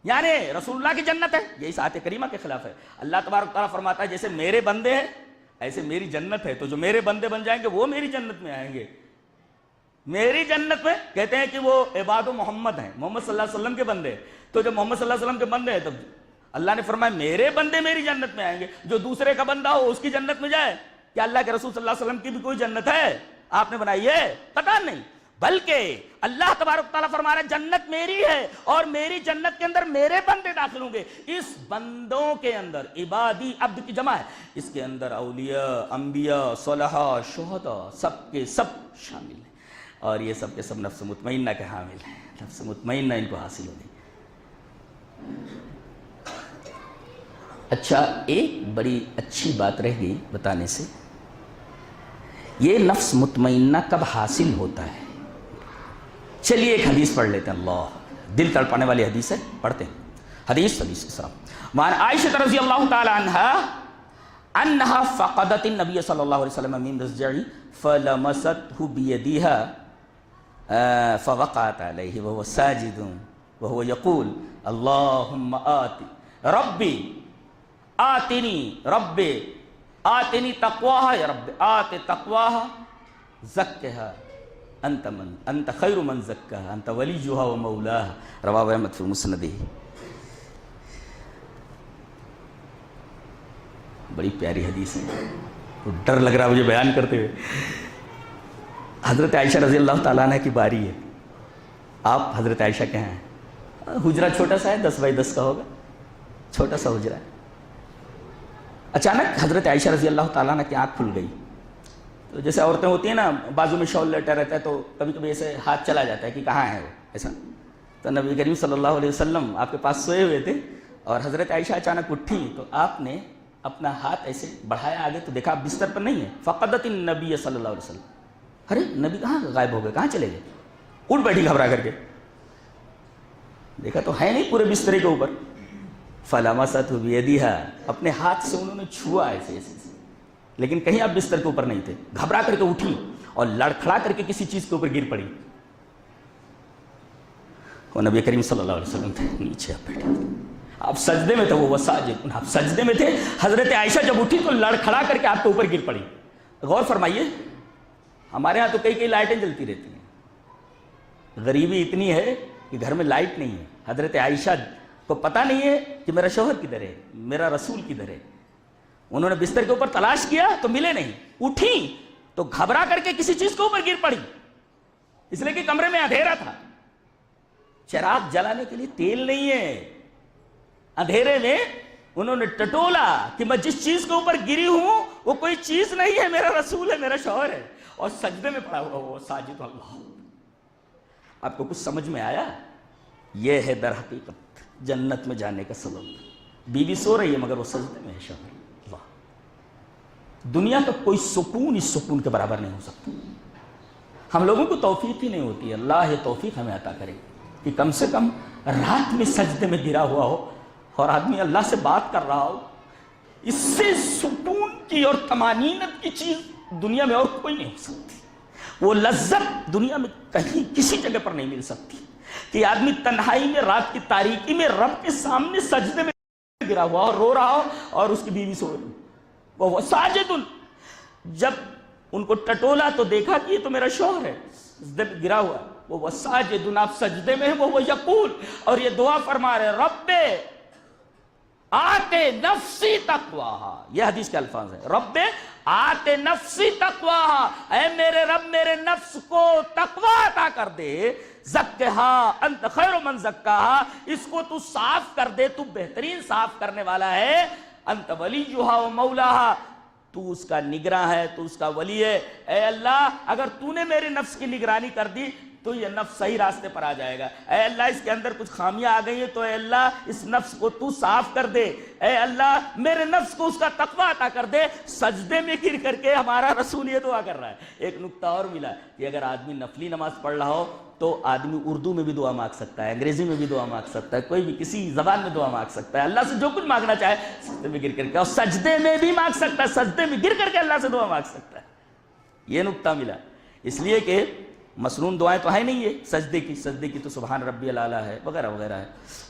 [SPEAKER 1] یعنی رسول اللہ کی جنت ہے, یہ اس آیت کریمہ کے خلاف ہے. اللہ تبارک تعالیٰ فرماتا ہے جیسے میرے بندے ہیں ایسے میری جنت ہے, تو جو میرے بندے بن جائیں گے وہ میری جنت میں آئیں گے. میری جنت میں کہتے ہیں کہ وہ عباد محمد ہیں, محمد صلی اللہ علیہ وسلم کے بندے. تو جب محمد صلی اللہ علیہ وسلم کے بندے ہیں تب اللہ نے فرمایا میرے بندے میری جنت میں آئیں گے. جو دوسرے کا بندہ ہو اس کی جنت میں جائے. کیا اللہ کے رسول صلی اللہ علیہ وسلم کی بھی کوئی جنت ہے آپ نے بنائی ہے؟ قطعاً نہیں. بلکہ اللہ تبارک تعالیٰ فرما رہا ہے جنت میری ہے, اور میری جنت کے اندر میرے بندے داخل ہوں گے. اس بندوں کے اندر, عبادی عبد کی جمع ہے, اس کے اندر اولیاء, انبیاء, صلحاء, شہداء, سب کے سب شامل ہیں. اور یہ سب کے سب نفس مطمئنہ کے حامل ہیں. نفس مطمئنہ ان کو حاصل ہوگی. اچھا, ایک بڑی اچھی بات رہ گئی بتانے سے, یہ نفس مطمئنہ کب حاصل ہوتا ہے؟ چلیے ایک حدیث پڑھ لیتے ہیں. اللہ دل تڑپانے والی حدیث ہے, پڑھتے ہیں. حدیث کے سلام وعن عائشہ رضی اللہ تعالی عنہا انہا فقدت النبی صلی اللہ علیہ وسلم من ضجعی فلمسته بیدیها فوقعت علیہ وهو ساجد وهو یقول اللہم آتی ربی آتنی رب آتنی تقواها یا رب آت تقواها زکها انت خیر من زکاها انت ولیجها و مولاها رواہ احمد فی مسندہ. بڑی پیاری حدیث ہے, تو ڈر لگ رہا مجھے بیان کرتے ہوئے. حضرت عائشہ رضی اللہ تعالیٰ عنہ کی باری ہے. آپ حضرت عائشہ کے ہیں, حجرہ چھوٹا سا ہے, 10 بائی 10 کا ہوگا, چھوٹا سا حجرہ ہے. اچانک حضرت عائشہ رضی اللہ تعالیٰ عنہ کی آنکھ کھل گئی. تو جیسے عورتیں ہوتی ہیں نا, بازو میں شال لیٹا رہتا ہے تو کبھی کبھی ایسے ہاتھ چلا جاتا ہے کہ کہاں ہے وہ, ایسا. تو نبی کریم صلی اللہ علیہ وسلم آپ کے پاس سوئے ہوئے تھے اور حضرت عائشہ اچانک اٹھی تو آپ نے اپنا ہاتھ ایسے بڑھایا آگے تو دیکھا آپ بستر پر نہیں ہے. فقدت النبی صلی اللہ علیہ وسلم, ارے نبی کہاں غائب ہو گئے, کہاں چلے گئے؟ اٹھ بیٹھی گھبرا کر کے, دیکھا تو ہے نہیں پورے بسترے کے اوپر. فلمست بیدیہا, اپنے ہاتھ سے انہوں نے چھوا ایسے ایسے, لیکن کہیں آپ بستر کے اوپر نہیں تھے. گھبرا کر کے اٹھی اور لڑکھڑا کر کے کسی چیز کے اوپر گر پڑی. وہ نبی کریم صلی اللہ علیہ وسلم تھے نیچے آپ بیٹھے, آپ سجدے میں تھے, وہ ساجد, آپ سجدے میں تھے. حضرت عائشہ جب اٹھی تو لڑکھڑا کر کے آپ کے اوپر گر پڑی. غور فرمائیے, ہمارے ہاں تو کئی لائٹیں جلتی رہتی ہیں, غریبی اتنی ہے کہ گھر میں لائٹ نہیں ہے. حضرت عائشہ کو پتہ نہیں ہے کہ میرا شوہر کدھر ہے, میرا رسول کدھر ہے. انہوں نے بستر کے اوپر تلاش کیا تو ملے نہیں. اٹھی تو گھبرا کر کے کسی چیز کے اوپر گر پڑی, اس لیے کہ کمرے میں اندھیرا تھا, چراغ جلانے کے لیے تیل نہیں ہے. اندھیرے میں انہوں نے ٹٹولا کہ میں جس چیز کے اوپر گری ہوں وہ کوئی چیز نہیں ہے, میرا رسول ہے, میرا شوہر ہے. اور سجدے میں پڑا ہوا وہ ساجد اللہ. آپ کو کچھ سمجھ میں آیا؟ یہ ہے در حقیقت جنت میں جانے کا سبب. بیوی سو رہی ہے مگر وہ سجدے میں ہے شوہر. دنیا کا کوئی سکون اس سکون کے برابر نہیں ہو سکتا. ہم لوگوں کو توفیق ہی نہیں ہوتی ہے. اللہ یہ توفیق ہمیں عطا کرے کہ کم سے کم رات میں سجدے میں گرا ہوا ہو اور آدمی اللہ سے بات کر رہا ہو. اس سے سکون کی اور طمانینت کی چیز دنیا میں اور کوئی نہیں ہو سکتی. وہ لذت دنیا میں کہیں کسی جگہ پر نہیں مل سکتی کہ آدمی تنہائی میں رات کی تاریکی میں رب کے سامنے سجدے میں گرا ہوا اور رو رہا ہو اور اس کی بیوی سو رہی. وہ ساجد, جب ان کو ٹٹولا تو دیکھا کہ یہ تو میرا شوہر ہے, سجدے میں گرا ہوا. وہ ساجد, آپ سجدے میں ہیں. وہ یقول, اور یہ دعا فرما رہے, رب آتے نفسی تقواہا. یہ حدیث کے الفاظ ہیں, رب آتے نفسی تقواہا, اے میرے رب میرے نفس کو تقوی عطا کر دے. زکہا انت خیر من زکاہا, اس کو تو صاف کر دے, تو بہترین صاف کرنے والا ہے. انت ولیہا و مولاہا, تو اس کا نگراں ہے, تو اس کا ولی ہے. اے اللہ اگر تو نے میرے نفس کی نگرانی کر دی تو یہ نفس صحیح راستے پر آ جائے گا. اے اللہ اس کے اندر کچھ خامیاں آ گئی ہیں تو اے اللہ اس نفس کو تو صاف کر دے. اے اللہ میرے نفس کو اس کا تقوی عطا کر دے. سجدے میں گر کر کے ہمارا رسول یہ دعا کر رہا ہے. ایک نکتہ اور ملا کہ اگر آدمی نفلی نماز پڑھ رہا ہو تو آدمی اردو میں بھی دعا مانگ سکتا ہے, انگریزی میں بھی دعا مانگ سکتا ہے, کوئی بھی کسی زبان میں دعا مانگ سکتا ہے. اللہ سے جو کچھ مانگنا چاہے سجدے میں گر کر کے, اور سجدے میں بھی مانگ سکتا ہے, سجدے میں گر کر کے اللہ سے دعا مانگ سکتا ہے. یہ نکتہ ملا, اس لیے کہ مسنون دعائیں تو ہے نہیں ہے سجدے کی تو سبحان ربی الاعلیٰ ہے وغیرہ وغیرہ ہے.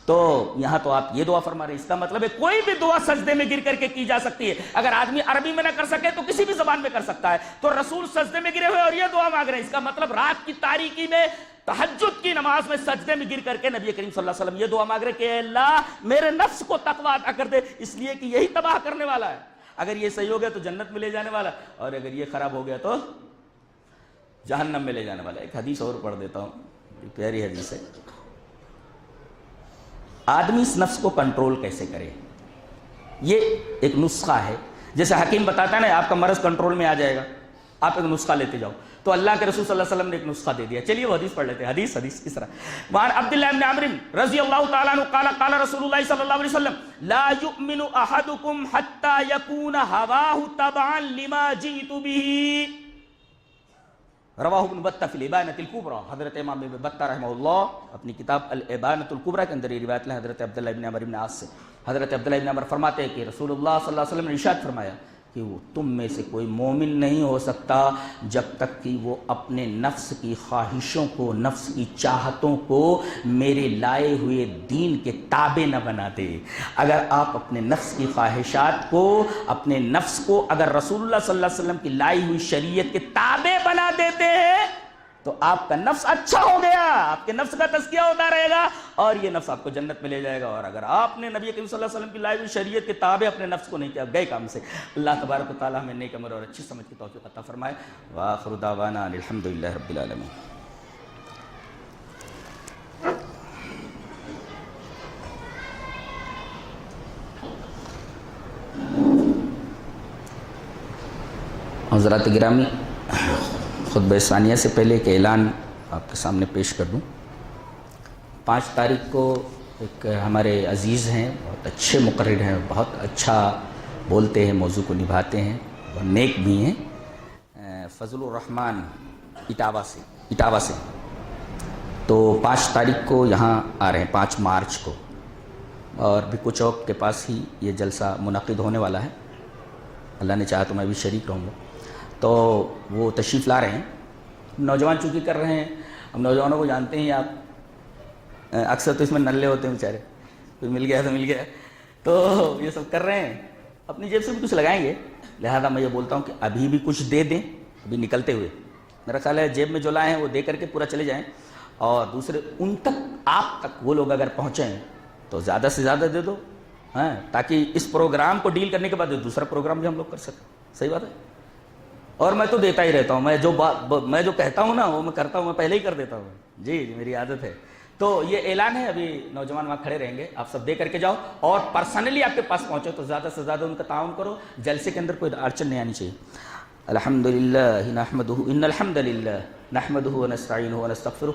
[SPEAKER 1] تو یہاں تو آپ یہ دعا فرما رہے ہیں, اس کا مطلب ہے کوئی بھی دعا سجدے میں گر کر کے کی جا سکتی ہے. اگر آدمی عربی میں نہ کر سکے تو کسی بھی زبان میں کر سکتا ہے. تو رسول سجدے میں گرے ہوئے اور یہ دعا مانگ رہے ہیں, اس کا مطلب رات کی تاریکی میں تہجد کی نماز میں سجدے میں گر کر کے نبی کریم صلی اللہ علیہ وسلم یہ دعا مانگ رہے کہ اے اللہ میرے نفس کو تقوی عطا کر دے, اس لیے کہ یہی تباہ کرنے والا ہے. اگر یہ صحیح ہو گیا تو جنت میں لے جانے والا, اور اگر یہ خراب ہو گیا تو جہنم میں لے جانے والا. ایک حدیث اور پڑھ دیتا ہوں, پیاری حدیث ہے. آدمی اس نفس کو کنٹرول کیسے کرے, یہ ایک نسخہ ہے. جیسے حکیم بتاتا ہے نا آپ کا مرض کنٹرول میں آ جائے گا, آپ ایک نسخہ لیتے جاؤ, تو اللہ کے رسول صلی اللہ علیہ وسلم نے ایک نسخہ دے دیا. چلیے وہ حدیث پڑھ لیتے ہیں. حدیث اس طرح, وعن عبداللہ بن عمرو رضی اللہ تعالیٰ عنہ قال قال رسول اللہ صلی اللہ علیہ وسلم لا یؤمن احدکم حتی یکون ہواہ تبعا لما جئت بہ. رواہ ابن بطہ فی الابانۃ الکبریٰ. حضرت امام ابن بطہ رحمہ اللہ اپنی کتاب الابانۃ الکبریٰ کے اندر یہ روایت لیں حضرت عبداللہ ابن عمر ابن عاص سے. حضرت عبداللہ ابن عمر فرماتے ہیں کہ رسول اللہ صلی اللہ علیہ وسلم نے ارشاد فرمایا کہ وہ تم میں سے کوئی مومن نہیں ہو سکتا جب تک کہ وہ اپنے نفس کی خواہشوں کو, نفس کی چاہتوں کو میرے لائے ہوئے دین کے تابع نہ بنا دے. اگر آپ اپنے نفس کی خواہشات کو, اپنے نفس کو اگر رسول اللہ صلی اللہ علیہ وسلم کی لائی ہوئی شریعت کے تابع بنا دیتے ہیں تو آپ کا نفس اچھا ہو گیا, آپ کے نفس کا تزکیہ ہوتا رہے گا اور یہ نفس آپ کو جنت میں لے جائے گا. اور اگر آپ نے نبی کریم صلی اللہ علیہ وسلم کی لائی ہوئی شریعت کے تابع اپنے نفس کو نہیں کیا, گئے کام سے. اللہ تبارک و تعالیٰ ہمیں نیک عمل اور اچھی سمجھ کی توفیق عطا فرمائے. وآخر دعوانا الحمدللہ رب العالمین. حضرات گرامی، خطبہ ثانیہ سے پہلے ایک اعلان آپ کے سامنے پیش کر دوں۔ 5 تاریخ کو ایک ہمارے عزیز ہیں، بہت اچھے مقرر ہیں، بہت اچھا بولتے ہیں، موضوع کو نبھاتے ہیں اور نیک بھی ہیں، فضل الرحمن اٹاوا سے تو 5 تاریخ کو یہاں آ رہے ہیں، 5 مارچ کو، اور بھی کچھ چوک کے پاس ہی یہ جلسہ منعقد ہونے والا ہے۔ اللہ نے چاہا تو میں بھی شریک رہوں گا، تو وہ تشریف لا رہے ہیں۔ نوجوان چونکہ کر رہے ہیں، ہم نوجوانوں کو جانتے ہیں آپ، اکثر تو اس میں نلے ہوتے ہیں بیچارے، کوئی مل گیا تو مل گیا، تو یہ سب کر رہے ہیں، اپنی جیب سے بھی کچھ لگائیں گے، لہذا میں یہ بولتا ہوں کہ ابھی بھی کچھ دے دیں، ابھی نکلتے ہوئے، میرا خیال ہے جیب میں جو لائے ہیں وہ دے کر کے پورا چلے جائیں، اور دوسرے ان تک، آپ تک وہ لوگ اگر پہنچیں تو زیادہ سے زیادہ دے دو، تاکہ اس پروگرام کو ڈیل کرنے کے بعد دوسرا پروگرام بھی ہم لوگ کر سکیں۔ صحیح بات ہے؟ اور میں تو دیتا ہی رہتا ہوں، میں جو کہتا ہوں نا وہ میں کرتا ہوں، میں پہلے ہی کر دیتا ہوں، جی میری عادت ہے۔ تو یہ اعلان ہے، ابھی نوجوان وہاں کھڑے رہیں گے، آپ سب دے کر کے جاؤ، اور پرسنلی آپ کے پاس پہنچے تو زیادہ سے زیادہ ان کا تعاون کرو، جلسے کے اندر کوئی اڑچن نہیں آنی چاہیے۔ الحمدللہ نحمدہ ان الحمدللہ نحمدہ ونستعینہ ونستغفرہ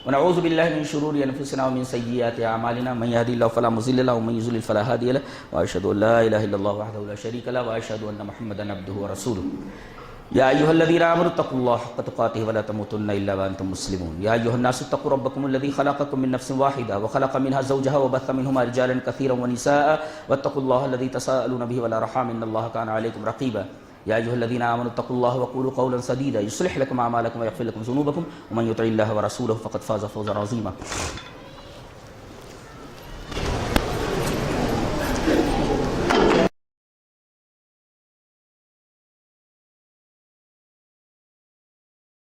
[SPEAKER 1] ونعوذ باللہ من شرور انفسنا ومن سیئات اعمالنا من يهد الله فلا مضل له ومن يضلل فلا هادي له واشهد ان لا اله الا الله وحده لا شريك له واشهد ان محمدا عبده ورسوله يا ايها الذين امنوا اتقوا الله حق تقاته ولا تموتن الا وانتم مسلمون يا ايها الناس اتقوا ربكم الذي خلقكم من نفس واحده وخلق منها زوجها وبث منهما رجالا كثيرا ونساء واتقوا الله الذي تساءلون به والارحام ان الله كان عليكم رقيبا يا أيها الذين آمنوا اتقوا الله وقولوا قولا سديدا يصلح لكم أعمالكم ويغفر لكم ذنوبكم ومن يطع الله ورسوله فقد فاز فوزا عظيما